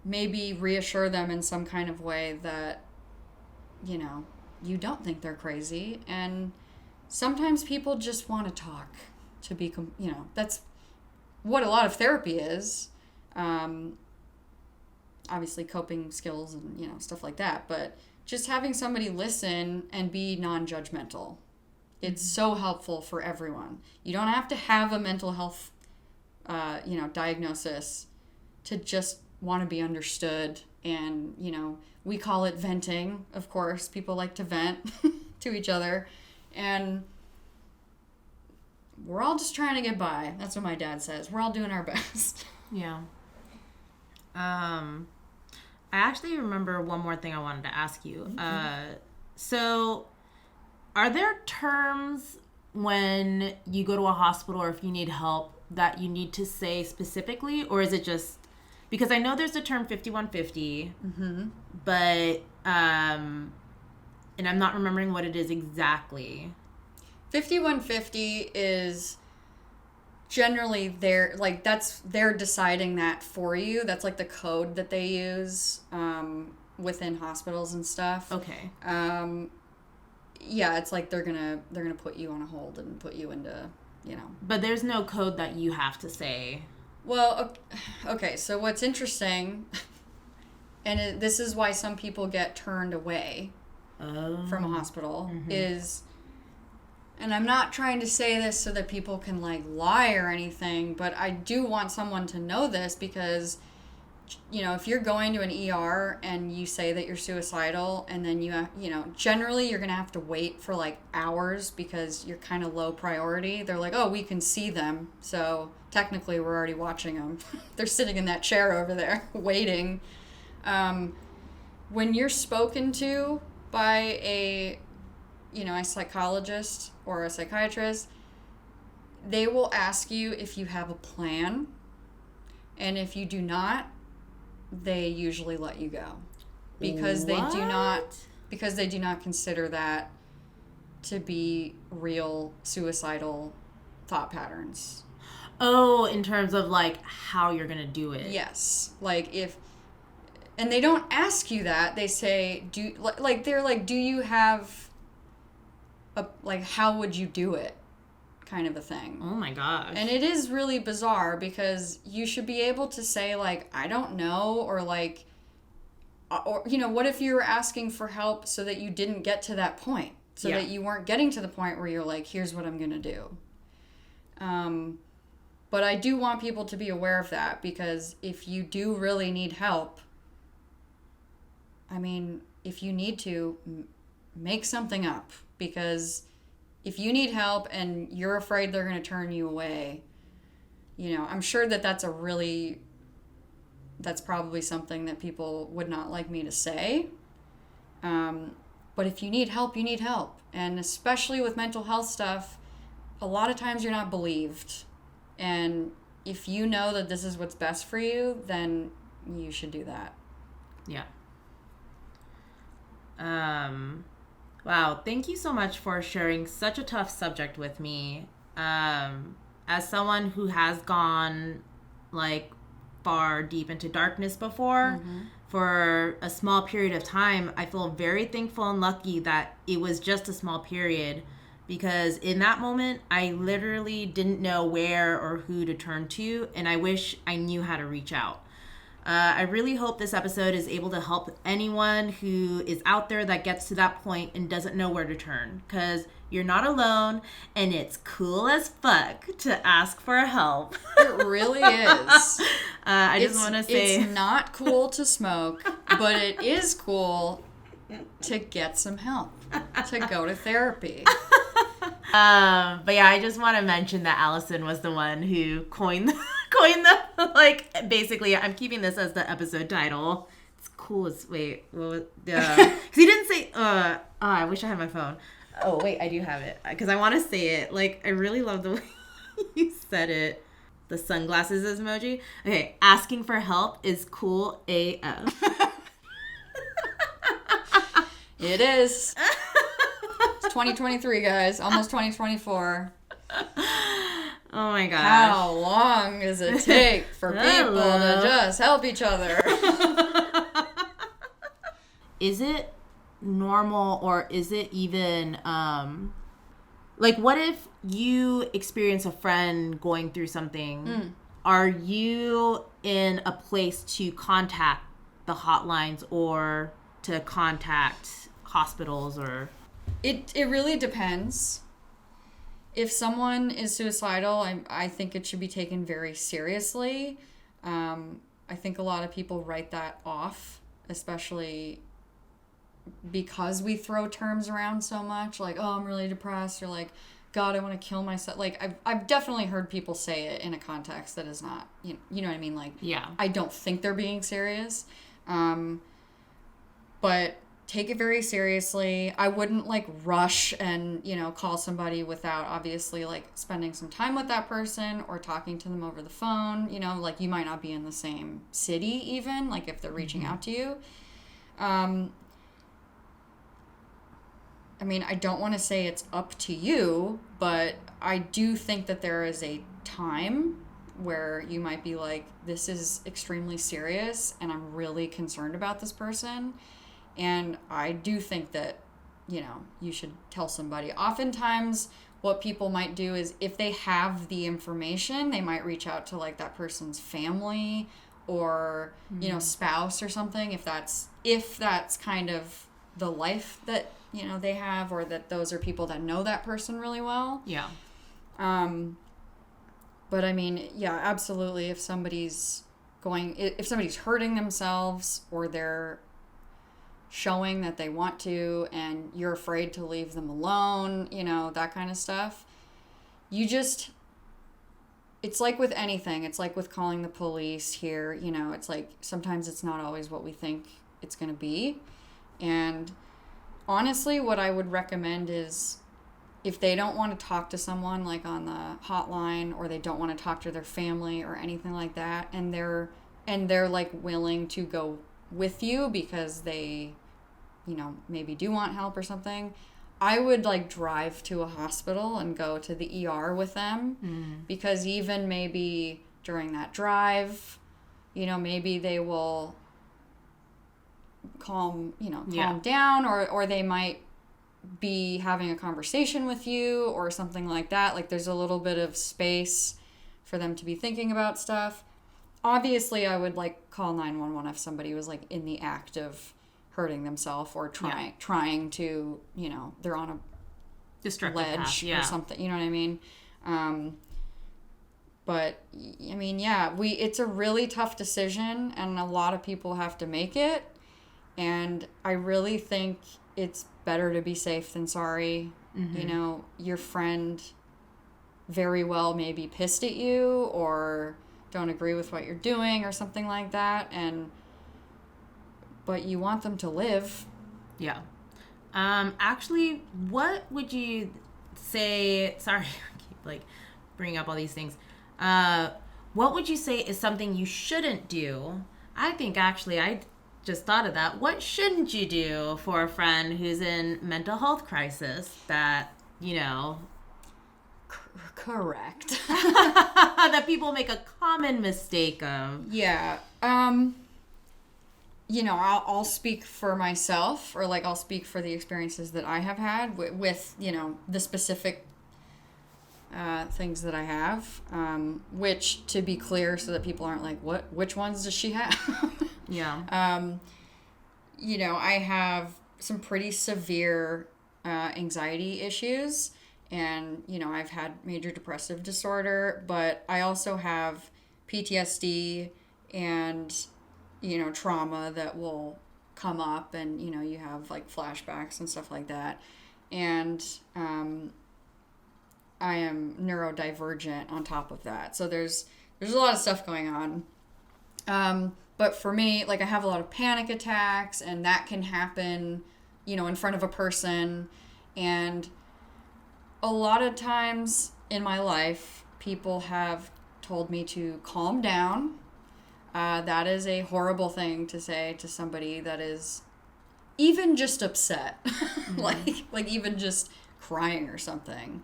maybe reassure them in some kind of way that, you don't think they're crazy. And sometimes people just want to talk, to be, that's what a lot of therapy is. Obviously coping skills and, stuff like that. But just having somebody listen and be non-judgmental. It's so helpful for everyone. You don't have to have a mental health, diagnosis to just want to be understood. And, we call it venting, of course. People like to vent to each other. And we're all just trying to get by. That's what my dad says. We're all doing our best. Yeah. I actually remember one more thing I wanted to ask you. So are there terms when you go to a hospital or if you need help that you need to say specifically, or is it just, because I know there's the term 5150, but, and I'm not remembering what it is exactly. 5150 is generally they're deciding that for you. That's like the code that they use within hospitals and stuff. Okay. Yeah, it's like they're gonna put you on a hold and put you into, But there's no code that you have to say. Well, okay, so what's interesting, and this is why some people get turned away from a hospital, is, and I'm not trying to say this so that people can, lie or anything, but I do want someone to know this, because, if you're going to an ER and you say that you're suicidal, and then generally you're going to have to wait for, hours because you're kind of low priority. They're like, oh, we can see them, so technically we're already watching them. They're sitting in that chair over there waiting. When you're spoken to by a a psychologist or a psychiatrist, they will ask you if you have a plan. And if you do not, they usually let you go. Because they do not consider that to be real suicidal thought patterns. Oh, in terms of like how you're gonna do it. Yes. Like and they don't ask you that. They say, do you have how would you do it? Kind of a thing. Oh my gosh. And it is really bizarre because you should be able to say like, I don't know, or like, or what if you were asking for help so that you didn't get to that point, so that you weren't getting to the point where you're like, here's what I'm gonna do. But I do want people to be aware of that, because if you do really need help, I mean, if you need to, make something up, because if you need help and you're afraid they're going to turn you away, I'm sure that's probably something that people would not like me to say. But if you need help, you need help. And especially with mental health stuff, a lot of times you're not believed. And if you know that this is what's best for you, then you should do that. Yeah. Wow, thank you so much for sharing such a tough subject with me. As someone who has gone like far deep into darkness before, for a small period of time, I feel very thankful and lucky that it was just a small period, because in that moment, I literally didn't know where or who to turn to, and I wish I knew how to reach out. I really hope this episode is able to help anyone who is out there that gets to that point and doesn't know where to turn, because you're not alone, and it's cool as fuck to ask for help. It really is. I just want to say... It's not cool to smoke, but it is cool to get some help, to go to therapy. But yeah, I just want to mention that Allison was the one who coined the like, basically, I'm keeping this as the episode title. It's cool as, wait, because he didn't say, I wish I had my phone. Oh, wait, I do have it, because I want to say it. Like, I really love the way you said it. The sunglasses emoji. Okay, asking for help is cool AF. It is. It's 2023, guys. Almost 2024. Oh my gosh. How long does it take for people to just help each other? Is it normal, or is it even, like, what if you experience a friend going through something? Are you in a place to contact the hotlines or to contact hospitals, or? It really depends. If someone is suicidal, I think it should be taken very seriously. I think a lot of people write that off, especially because we throw terms around so much, like, oh, I'm really depressed, or like, God, I want to kill myself. Like, I've definitely heard people say it in a context that is not, you know what I mean? Like, yeah. I don't think they're being serious. But take it very seriously. I wouldn't like rush and, call somebody without obviously like spending some time with that person or talking to them over the phone. Like, you might not be in the same city even, like if they're reaching out to you. I mean, I don't want to say it's up to you, but I do think that there is a time where you might be like, this is extremely serious and I'm really concerned about this person. And I do think that, you should tell somebody. Oftentimes, what people might do is if they have the information, they might reach out to like that person's family or, spouse or something, if that's kind of the life that, they have, or that those are people that know that person really well. Yeah. But I mean, yeah, absolutely. If somebody's hurting themselves, or they're showing that they want to and you're afraid to leave them alone, that kind of stuff, it's like with anything. It's like with calling the police here, it's like sometimes it's not always what we think it's going to be. And honestly, what I would recommend is if they don't want to talk to someone like on the hotline, or they don't want to talk to their family or anything like that, and they're like willing to go with you because they, maybe do want help or something, I would like drive to a hospital and go to the ER with them, because even maybe during that drive, maybe they will calm down, or they might be having a conversation with you or something like that. Like there's a little bit of space for them to be thinking about stuff. Obviously, I would like call 911 if somebody was like in the act of hurting themselves or trying to, they're on a destructive ledge path, or something. You know what I mean? But I mean, yeah, it's a really tough decision, and a lot of people have to make it. And I really think it's better to be safe than sorry. Your friend very well may be pissed at you or don't agree with what you're doing or something like that, but you want them to live. Yeah. Actually, what would you say, sorry, I keep like bringing up all these things. What would you say is something you shouldn't do? I think actually I just thought of that. What shouldn't you do for a friend who's in mental health crisis that, Correct. that people make a common mistake of? Yeah. I'll speak for myself, or like I'll speak for the experiences that I have had with the specific things that I have, which, to be clear, so that people aren't like, which ones does she have? Yeah. I have some pretty severe anxiety issues, and, I've had major depressive disorder, but I also have PTSD and, trauma that will come up, and, you have like flashbacks and stuff like that. And I am neurodivergent on top of that. So there's a lot of stuff going on. But for me, like, I have a lot of panic attacks, and that can happen, in front of a person. And a lot of times in my life, people have told me to calm down. That is a horrible thing to say to somebody that is even just upset, like even just crying or something.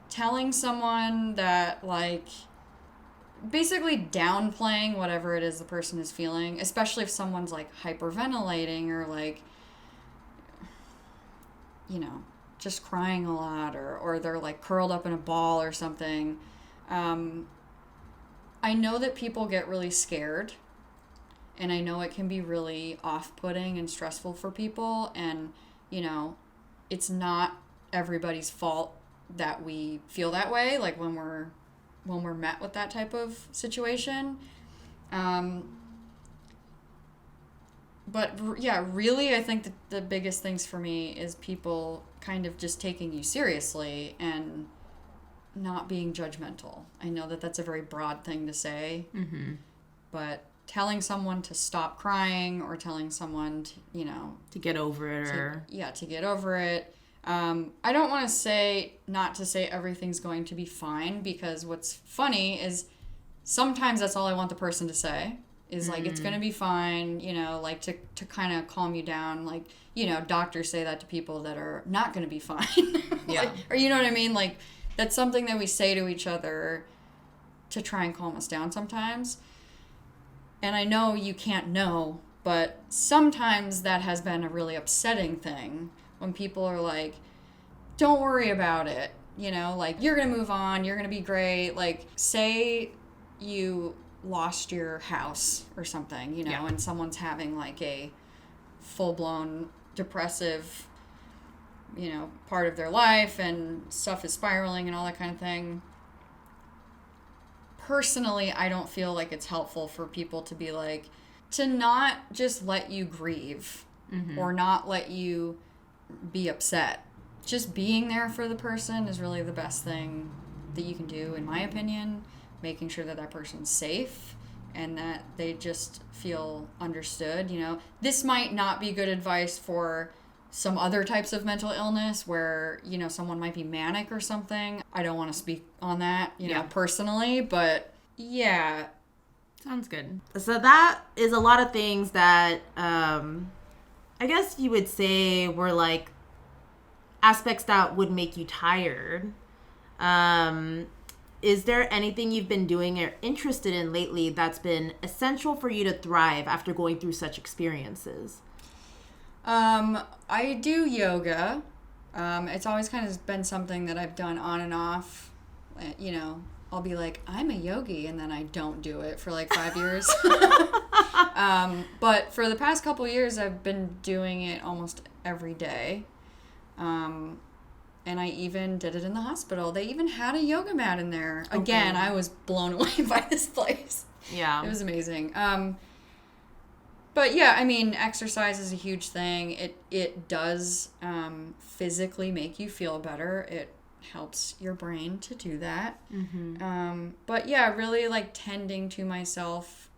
Telling someone that, like, basically downplaying whatever it is the person is feeling, especially if someone's like hyperventilating or like, just crying a lot, or they're like curled up in a ball or something. I know that people get really scared, and I know it can be really off-putting and stressful for people, and it's not everybody's fault that we feel that way, like when we're met with that type of situation. But yeah, really, I think that the biggest things for me is people kind of just taking you seriously and not being judgmental. I know that that's a very broad thing to say, but telling someone to stop crying, or telling someone to get over it, to get over it. I don't want to say not to say everything's going to be fine, because what's funny is sometimes that's all I want the person to say is like, it's going to be fine, like to kind of calm you down. Like, doctors say that to people that are not going to be fine. Yeah. Or you know what I mean? Like, that's something that we say to each other to try and calm us down sometimes. And I know you can't know, but sometimes that has been a really upsetting thing when people are like, don't worry about it, like, you're going to move on, you're going to be great. Like, say you lost your house or something, and someone's having like a full-blown depressive, part of their life, and stuff is spiraling and all that kind of thing. Personally, I don't feel like it's helpful for people to be like, to not just let you grieve, or not let you be upset. Just being there for the person is really the best thing that you can do, in my opinion. Making sure that that person's safe and that they just feel understood. You know, this might not be good advice for some other types of mental illness where, you know, someone might be manic or something. I don't want to speak on that, you know, personally, but yeah. Sounds good. So that is a lot of things that I guess you would say were like aspects that would make you tired. Is there anything you've been doing or interested in lately that's been essential for you to thrive after going through such experiences? I do yoga. It's always kind of been something that I've done on and off. You know, I'll be like, I'm a yogi, and then I don't do it for like 5 years. But for the past couple years, I've been doing it almost every day. And I even did it in the hospital. They even had a yoga mat in there. Okay. Again, I was blown away by this place. Yeah. It was amazing. But yeah, I mean, exercise is a huge thing. It does physically make you feel better. It helps your brain to do that. Mm-hmm. But yeah, really like tending to myself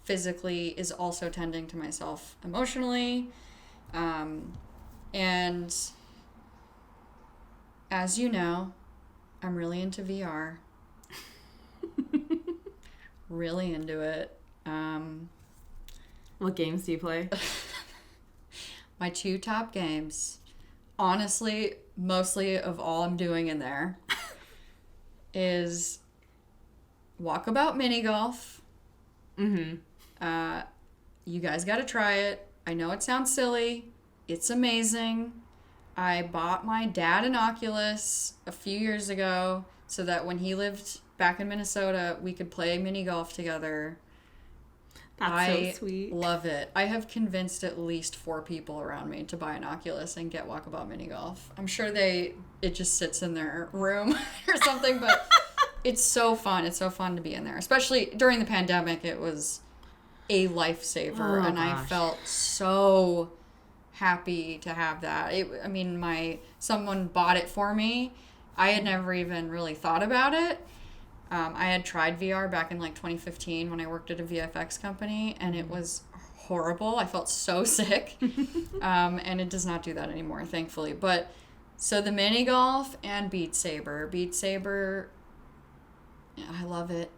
physically is also tending to myself emotionally. And as you know, I'm really into VR. Really into it. What games do you play? My 2 top games. Honestly, mostly of all I'm doing in there is Walkabout Mini Golf. Mm-hmm. You guys got to try it. I know it sounds silly. It's amazing. I bought my dad an Oculus a few years ago so that when he lived back in Minnesota, we could play mini golf together. That's so sweet. I love it. I have convinced at least 4 people around me to buy an Oculus and get Walkabout Mini Golf. I'm sure it just sits in their room or something, but it's so fun. It's so fun to be in there. Especially during the pandemic, it was a lifesaver, and gosh. I felt so happy to have that. Someone bought it for me. I had never even really thought about it. I had tried VR back in like 2015 when I worked at a VFX company, and it was horrible. I felt so sick. And it does not do that anymore, thankfully. But so the mini golf and Beat Saber. Beat Saber, I love it.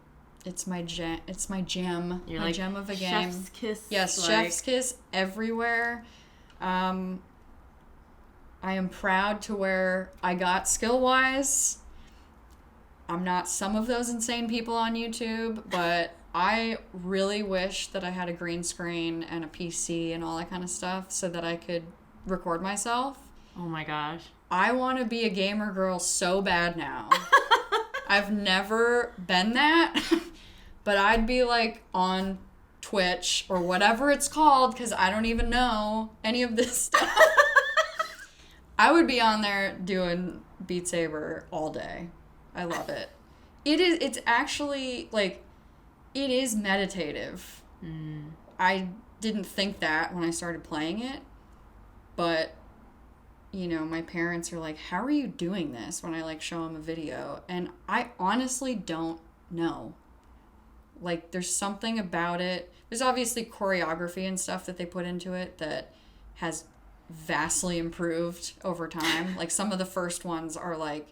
It's my gem. It's my gem. You're my like gem of a game. Chef's kiss. Yes, chef's kiss everywhere. I am proud to where I got skill-wise. I'm not some of those insane people on YouTube, but I really wish that I had a green screen and a PC and all that kind of stuff so that I could record myself. Oh my gosh. I want to be a gamer girl so bad now. I've never been that, but I'd be like on Twitch or whatever it's called because I don't even know any of this stuff. I would be on there doing Beat Saber all day. I love it. It's actually like, it is meditative. I didn't think that when I started playing it, but you know, my parents are like, how are you doing this? When I like show them a video, and I honestly don't know. Like, there's something about it. There's obviously choreography and stuff that they put into it that has vastly improved over time. Like, some of the first ones are like,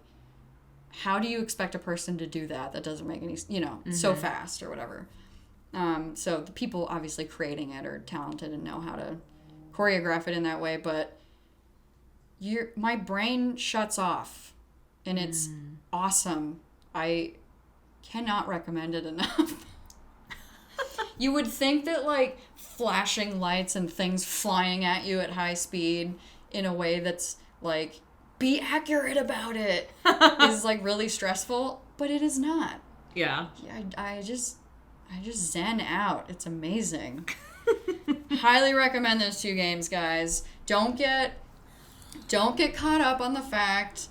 how do you expect a person to do that? That doesn't make any, so fast or whatever. So the people obviously creating it are talented and know how to choreograph it in that way, but my brain shuts off, and it's awesome. I cannot recommend it enough. You would think that like flashing lights and things flying at you at high speed in a way that's like, be accurate about it, is like really stressful, but it is not. Yeah. I just zen out. It's amazing. Highly recommend those 2 games, guys. Don't get caught up on the fact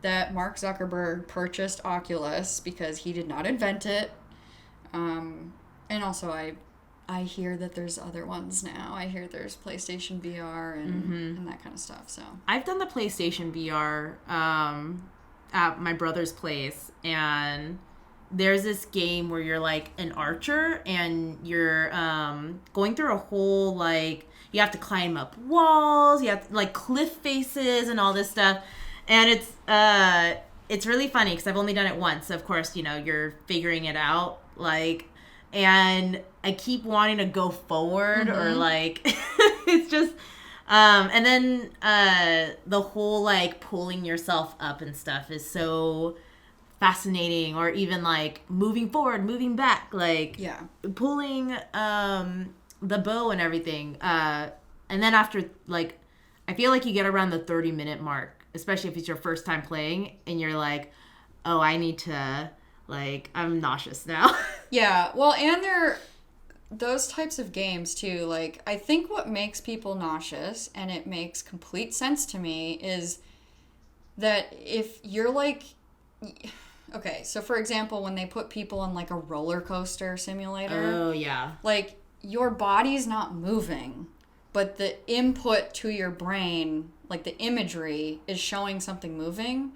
that Mark Zuckerberg purchased Oculus because he did not invent it. And also I hear that there's other ones now. I hear there's PlayStation VR and that kind of stuff. So I've done the PlayStation VR at my brother's place, and there's this game where you're like an archer and you're going through a whole like you have to climb up walls, you have like cliff faces and all this stuff, and it's really funny because I've only done it once. Of course, you know, you're figuring it out like, and I keep wanting to go forward or like it's just and then the whole like pulling yourself up and stuff is so fascinating, or even like moving forward, moving back, like pulling the bow and everything, and then after like I feel like you get around the 30-minute mark, especially if it's your first time playing and you're like, oh, I need to, like, I'm nauseous now. Yeah, well, and they're those types of games too, like I think what makes people nauseous, and it makes complete sense to me, is that if you're like, okay, so for example, when they put people in like a roller coaster simulator. Oh, yeah. Like, your body's not moving, but the input to your brain, like the imagery, is showing something moving,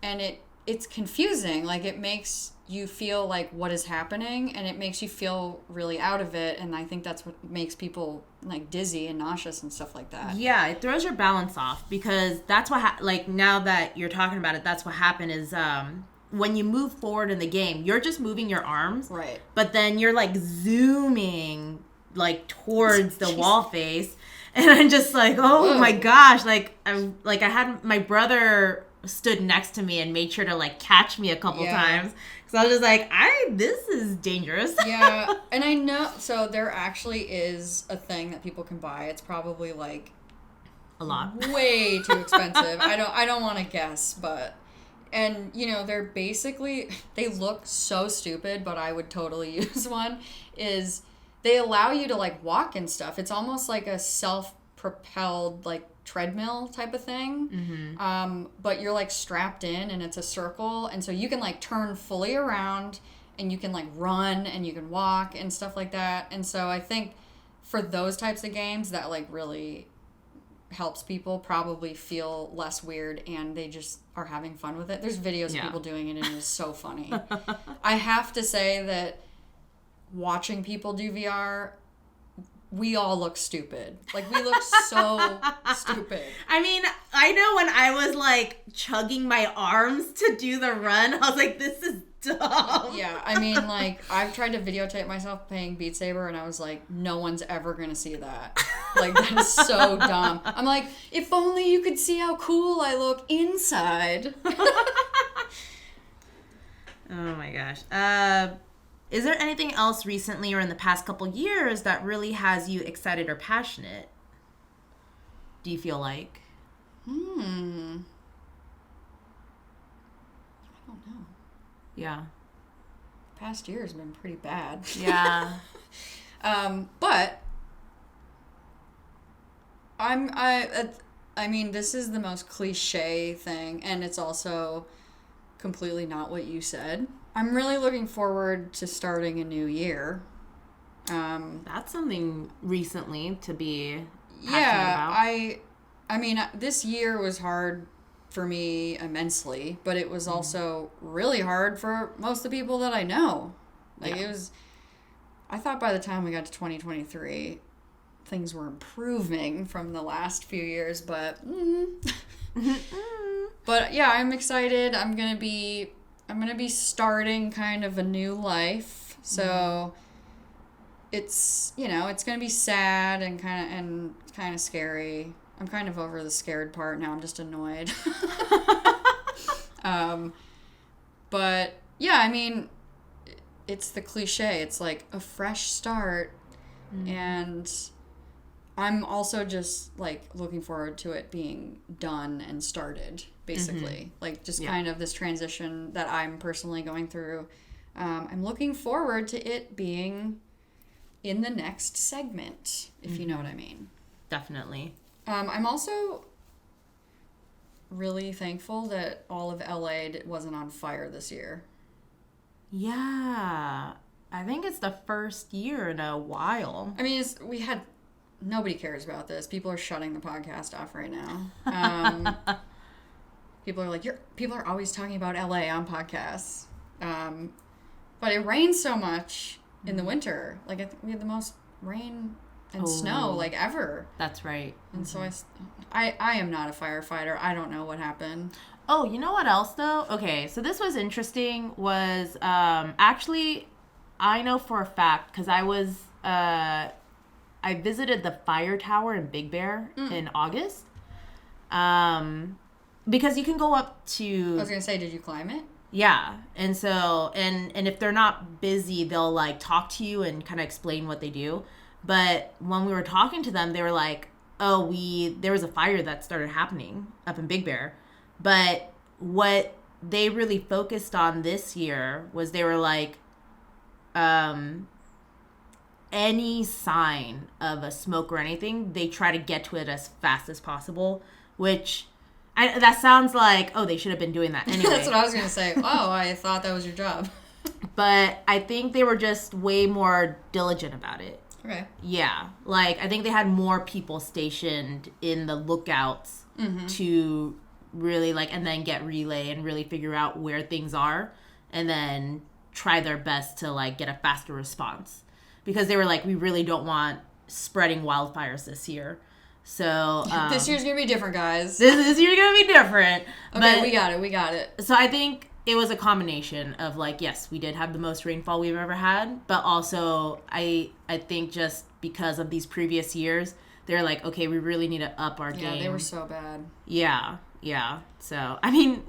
and it's confusing. Like, it makes you feel like what is happening, and it makes you feel really out of it, and I think that's what makes people like dizzy and nauseous and stuff like that. Yeah, it throws your balance off, because that's what like now that you're talking about it, that's what happened is when you move forward in the game, you're just moving your arms, right? But then you're like zooming like towards the wall face, and I'm just like, oh Whoa. My gosh, like I had my brother stood next to me and made sure to like catch me a couple times, because I was just like, this is dangerous. Yeah, and I know, so there actually is a thing that people can buy. It's probably like a lot, way too expensive. I don't want to guess, but. And, you know, they're basically, they look so stupid, but I would totally use one, is they allow you to, like, walk and stuff. It's almost like a self-propelled, like, treadmill type of thing. Mm-hmm. But you're, like, strapped in, and it's a circle. And so you can, like, turn fully around, and you can, like, run, and you can walk and stuff like that. And so I think for those types of games, that, like, really helps people probably feel less weird, and they just are having fun with it. There's videos of people doing it, and it's so funny. I have to say that watching people do VR, we all look stupid. Like, we look so stupid. I mean, I know when I was like chugging my arms to do the run, I was like, this is dumb. Yeah, I mean, like, I've tried to videotape myself playing Beat Saber, and I was like, no one's ever gonna see that. Like, that is so dumb. I'm like, if only you could see how cool I look inside. Oh my gosh. Is there anything else recently or in the past couple years that really has you excited or passionate? Do you feel like? I don't know. Yeah. Past year has been pretty bad. Yeah. But I mean, this is the most cliche thing, and it's also completely not what you said. I'm really looking forward to starting a new year. That's something recently to be passionate about. I mean, this year was hard for me immensely, but it was also really hard for most of the people that I know. Like, it was, I thought by the time we got to 2023, things were improving from the last few years, but but yeah, I'm excited. I'm gonna be starting kind of a new life, so it's, you know, it's gonna be sad and kind of scary. I'm kind of over the scared part now. I'm just annoyed. But yeah, I mean, it's the cliche. It's like a fresh start, and I'm also just like looking forward to it being done and started, basically. Like, just kind of this transition that I'm personally going through. I'm looking forward to it being in the next segment, if you know what I mean. Definitely. I'm also really thankful that all of LA wasn't on fire this year. Yeah. I think it's the first year in a while. I mean, nobody cares about this. People are shutting the podcast off right now. People are like, people are always talking about LA on podcasts. But it rains so much in the winter. Like, I think we had the most rain and snow, like, ever. That's right. And so I am not a firefighter. I don't know what happened. Oh, you know what else, though? Okay, so this was interesting, was, actually, I know for a fact, because I visited the fire tower in Big Bear in August. Because you can go up to... I was going to say, did you climb it? Yeah. And so, and if they're not busy, they'll, like, talk to you and kind of explain what they do. But when we were talking to them, they were like, oh, there was a fire that started happening up in Big Bear. But what they really focused on this year was they were like, any sign of a smoke or anything, they try to get to it as fast as possible, which that sounds like, oh, they should have been doing that anyway. That's what I was going to say. Oh, I thought that was your job. But I think they were just way more diligent about it. Okay. Yeah. Like, I think they had more people stationed in the lookouts to really, like, and then get relay and really figure out where things are and then try their best to, like, get a faster response. Because they were like, we really don't want spreading wildfires this year. So... this year's going to be different, guys. This year's going to be different. Okay, we got it. So I think it was a combination of, like, yes, we did have the most rainfall we've ever had, but also I think just because of these previous years, they're like, okay, we really need to up our game. Yeah, they were so bad. Yeah. So, I mean...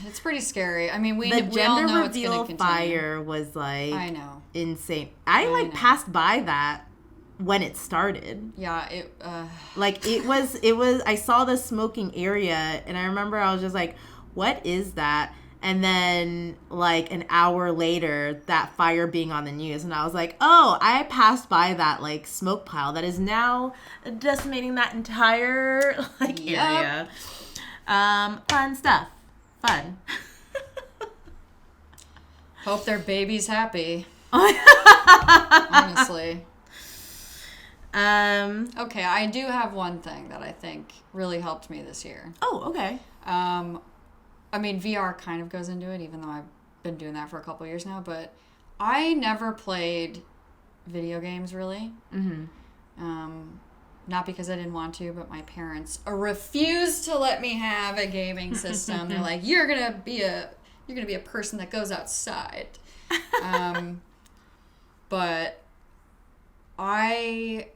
It's pretty scary. I mean, we the all gender know it's going to reveal continue. fire was, like... I know. Insane. I know. Passed by that when it started. Yeah, it... Like, it was... I saw the smoking area, and I remember I was just like, what is that? And then, like, an hour later, that fire being on the news. And I was like, oh, I passed by that, like, smoke pile that is now decimating that entire, like, area. Fun stuff. Fun. Hope their baby's happy. Honestly. Okay, I do have one thing that I think really helped me this year. Oh, okay. I mean, VR kind of goes into it, even though I've been doing that for a couple of years now, but I never played video games, really. Not because I didn't want to, but my parents refused to let me have a gaming system. They're like, you're gonna be a person that goes outside. But I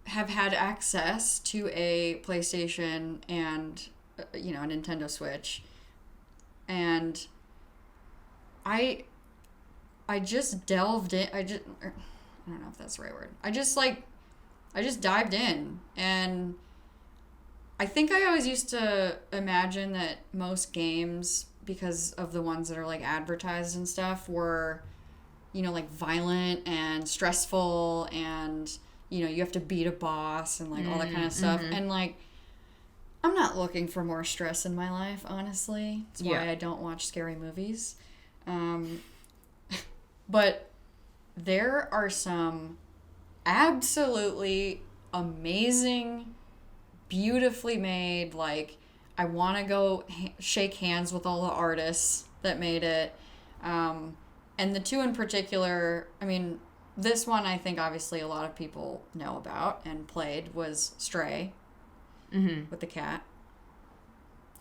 have had access to a PlayStation and a Nintendo Switch, and I just delved in. I don't know if that's the right word. I just dived in, and I think I always used to imagine that most games, because of the ones that are like advertised and stuff, were, like violent and stressful, and you have to beat a boss and like all that kind of stuff. And like, I'm not looking for more stress in my life, honestly. It's why I don't watch scary movies. But there are some absolutely amazing, beautifully made, like, I want to go shake hands with all the artists that made it. And the two in particular, I mean, this one I think obviously a lot of people know about and played was Stray with the cat.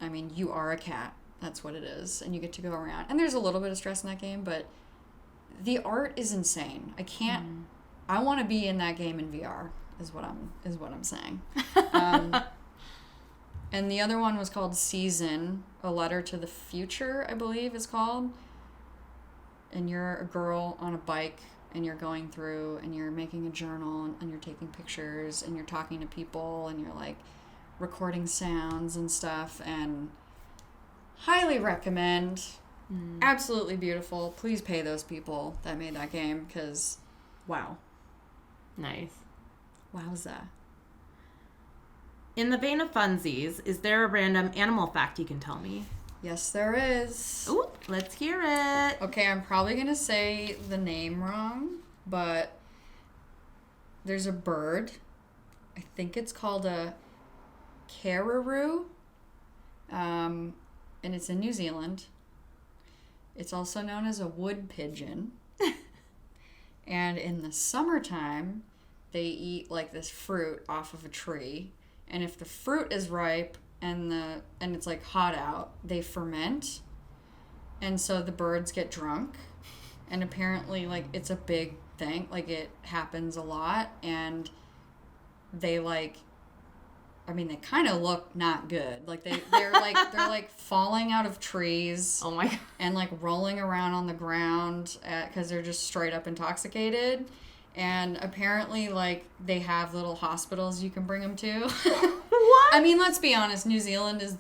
I mean, you are a cat. That's what it is. And you get to go around. And there's a little bit of stress in that game, but the art is insane. I can't... I want to be in that game in VR, is what I'm saying. And the other one was called Season, A Letter to the Future, I believe is called. And you're a girl on a bike, and you're going through, and you're making a journal, and you're taking pictures, and you're talking to people, and you're, like, recording sounds and stuff, and highly recommend. Absolutely beautiful. Please pay those people that made that game, because, wow. Nice. Wowza. In the vein of funsies, is there a random animal fact you can tell me? Yes, there is. Ooh, let's hear it. Okay, I'm probably going to say the name wrong, but there's a bird. I think it's called a cararoo, and it's in New Zealand. It's also known as a wood pigeon. And in the summertime, they eat like this fruit off of a tree. And if the fruit is ripe and it's like hot out, they ferment. And so the birds get drunk. And apparently, like, it's a big thing. Like, it happens a lot. And they, like, I mean, they kind of look not good. Like, they're like falling out of trees. Oh, my God. And, like, rolling around on the ground because they're just straight up intoxicated. And apparently, like, they have little hospitals you can bring them to. What? I mean, let's be honest. New Zealand is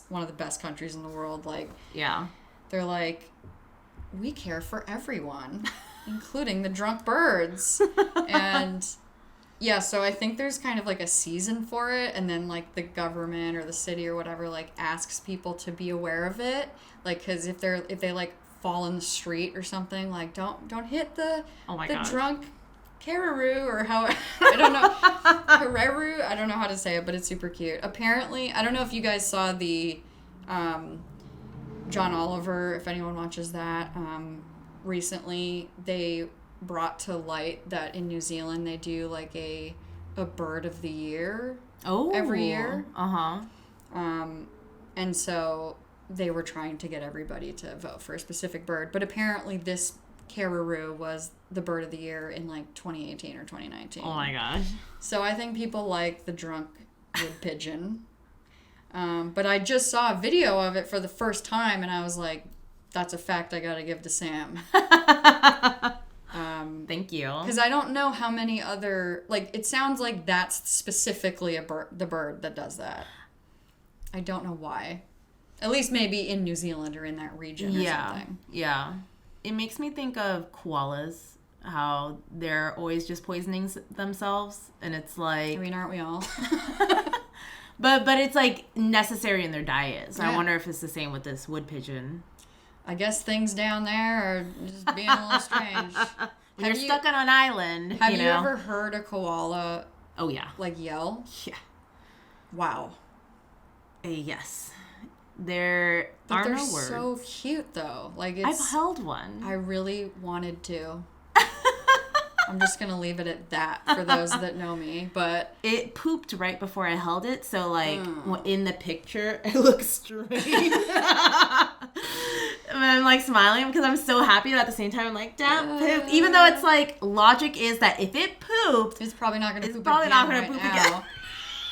one of the best countries in the world. Like, yeah. They're like, we care for everyone, including the drunk birds. And yeah, so I think there's kind of like a season for it, and then like the government or the city or whatever like asks people to be aware of it, like because if they like fall in the street or something, like don't hit the drunk cararoo or how I don't know cararoo, I don't know how to say it, but it's super cute. Apparently, I don't know if you guys saw the John Oliver, if anyone watches that, recently they brought to light that in New Zealand they do like a bird of the year every year. And so they were trying to get everybody to vote for a specific bird, but apparently this cararoo was the bird of the year in like 2018 or 2019. Oh my gosh. So I think people like the drunk wood pigeon. But I just saw a video of it for the first time, and I was like, that's a fact I gotta give to Sam. Thank you. Because I don't know how many other, like, it sounds like that's specifically the bird that does that. I don't know why. At least maybe in New Zealand or in that region or something. Yeah. It makes me think of koalas, how they're always just poisoning themselves, and it's like... I mean, aren't we all? But it's like necessary in their diet. So I wonder if it's the same with this wood pigeon. I guess things down there are just being a little strange. When you're stuck on an island, have you ever heard a koala? Oh yeah, like yell? Yeah. Wow. Yes. There are no words. They're so cute though. Like I've held one. I really wanted to. I'm just going to leave it at that for those that know me, but... It pooped right before I held it, so, like, in the picture, it looks strange. I'm, like, smiling because I'm so happy, but at the same time, I'm like, damn, poop. Even though it's, like, logic is that if it pooped... It's probably not going to poop It's probably not going to poop again.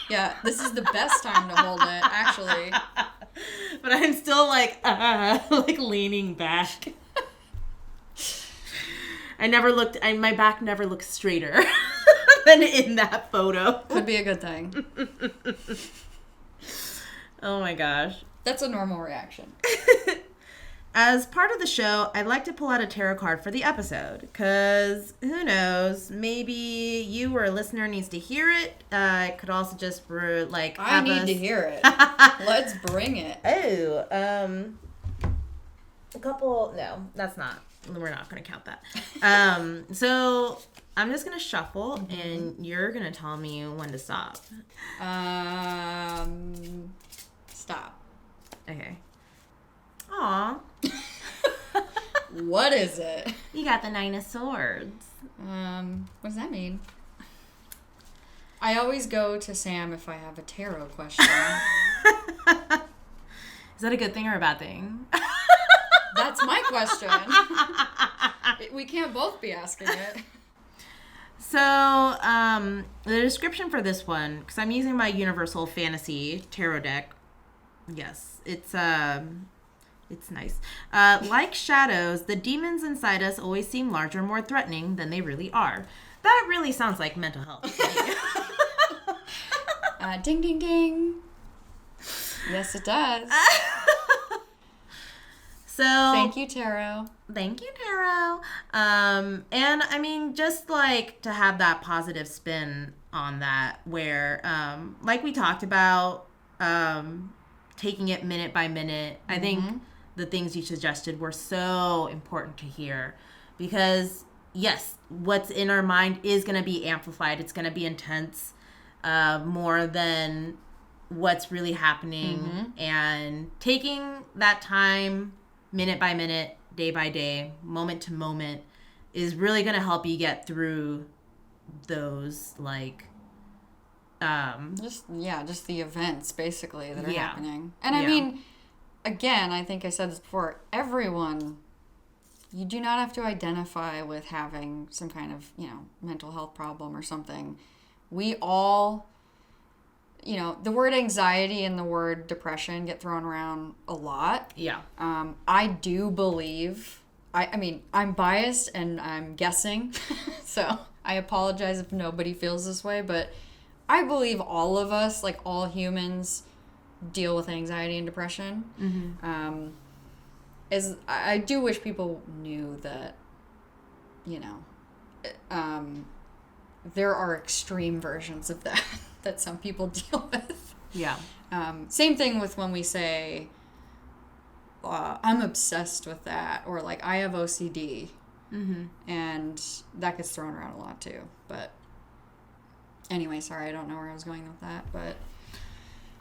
Yeah, this is the best time to hold it, actually. But I'm still, like leaning back. My back never looked straighter than in that photo. Could be a good thing. Oh my gosh. That's a normal reaction. As part of the show, I'd like to pull out a tarot card for the episode, because who knows, maybe you or a listener needs to hear it. It could also just I need to hear it. Let's bring it. Oh, a couple. No, that's not. We're not going to count that. So I'm just going to shuffle, and you're going to tell me when to stop. Stop. Okay. Aw. What is it? You got the 9 of Swords. What does that mean? I always go to Sam if I have a tarot question. Is that a good thing or a bad thing? That's my question. We can't both be asking it. So, the description for this one, because I'm using my Universal Fantasy tarot deck. Yes, it's nice. Like shadows, the demons inside us always seem larger, more threatening than they really are. That really sounds like mental health. Ding, ding, ding. Yes, it does. So thank you, tarot. Thank you, tarot. And I mean, just like to have that positive spin on that, where like we talked about, taking it minute by minute. I think the things you suggested were so important to hear, because yes, what's in our mind is going to be amplified. It's going to be intense, more than what's really happening, and taking that time minute by minute, day by day, moment to moment is really going to help you get through those like just the events basically that are Yeah. happening. And I Yeah. mean, again, I think I said this before, everyone, you do not have to identify with having some kind of, mental health problem or something. We all, the word anxiety and the word depression get thrown around a lot. Yeah. I do believe, I mean, I'm biased and I'm guessing, so I apologize if nobody feels this way, but I believe all of us, like all humans, deal with anxiety and depression. Mm-hmm. I do wish people knew that, there are extreme versions of that that some people deal with. Yeah. Same thing with when we say, I'm obsessed with that, or like I have OCD. Mm-hmm. And that gets thrown around a lot too. But anyway, sorry, I don't know where I was going with that, but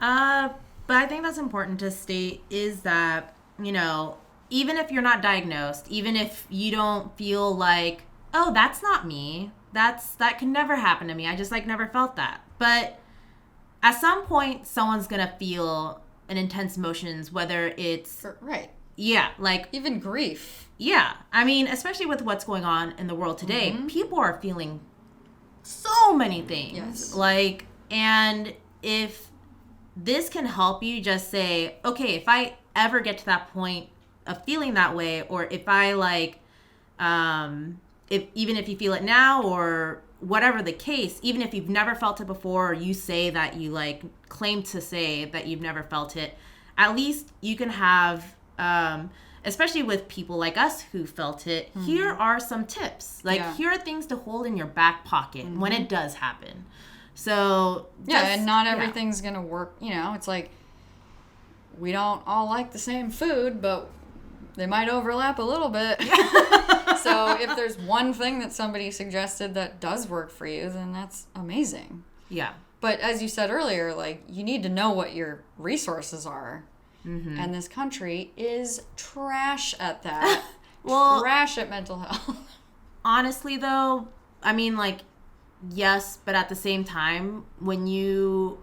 I think that's important to state is that, even if you're not diagnosed, even if you don't feel like, oh, that's not me, that can never happen to me, I just like never felt that. But at some point, someone's gonna feel an intense emotions, whether it's right, yeah, like even grief. Yeah, I mean, especially with what's going on in the world today, Mm-hmm. people are feeling so many things. Yes. Like, and if this can help you just say, okay, if I ever get to that point of feeling that way, or if I like, even if you feel it now or whatever the case, even if you've never felt it before, or you say that you like claim to say that you've never felt it, at least you can have, especially with people like us who felt it, here are some tips. Like, here are things to hold in your back pocket when it does happen. So, and not everything's going to work. It's like we don't all like the same food, but they might overlap a little bit. So if there's one thing that somebody suggested that does work for you, then that's amazing. Yeah. But as you said earlier, like, you need to know what your resources are. Mm-hmm. And this country is trash at that. Trash at mental health. Honestly, though, I mean, like, yes, but at the same time, when you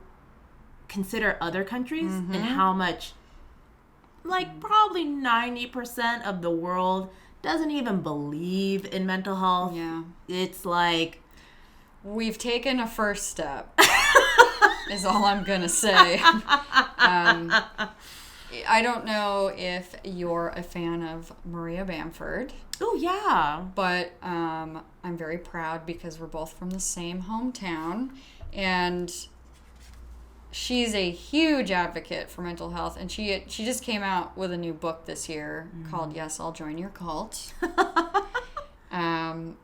consider other countries and how much, like, probably 90% of the world doesn't even believe in mental health. Yeah. It's like, we've taken a first step, is all I'm going to say. I don't know if you're a fan of Maria Bamford. oh, yeah. But I'm very proud because we're both from the same hometown. And she's a huge advocate for mental health. And she just came out with a new book this year called Yes, I'll Join Your Cult. And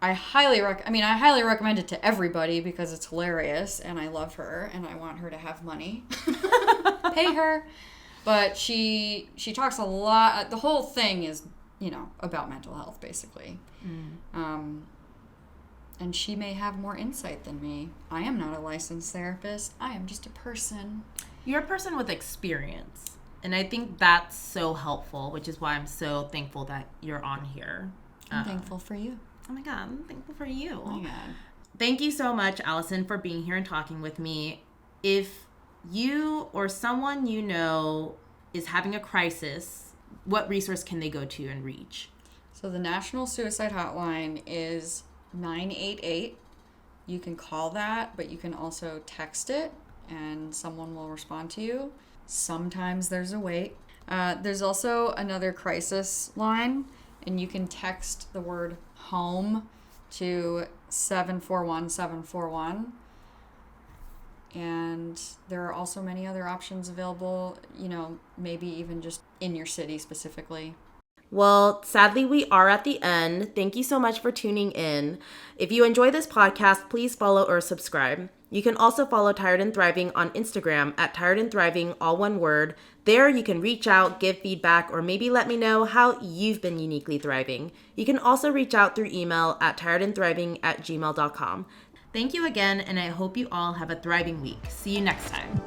I highly recommend it to everybody because it's hilarious and I love her and I want her to have money. Pay her. But she talks a lot. The whole thing is, about mental health, basically. And she may have more insight than me. I am not a licensed therapist. I am just a person. You're a person with experience. And I think that's so helpful, which is why I'm so thankful that you're on here. I'm thankful for you. Oh my God, I'm thankful for you. Oh my God. Thank you so much, Allison, for being here and talking with me. If you or someone you know is having a crisis, what resource can they go to and reach? So the National Suicide Hotline is 988. You can call that, but you can also text it and someone will respond to you. Sometimes there's a wait. There's also another crisis line, and you can text the word home to 741-741. And there are also many other options available, maybe even just in your city specifically. Well, sadly, we are at the end. Thank you so much for tuning in. If you enjoy this podcast, please follow or subscribe. You can also follow Tired and Thriving on Instagram at Tired and Thriving, all one word. There you can reach out, give feedback, or maybe let me know how you've been uniquely thriving. You can also reach out through email at tiredandthriving@gmail.com. Thank you again, and I hope you all have a thriving week. See you next time.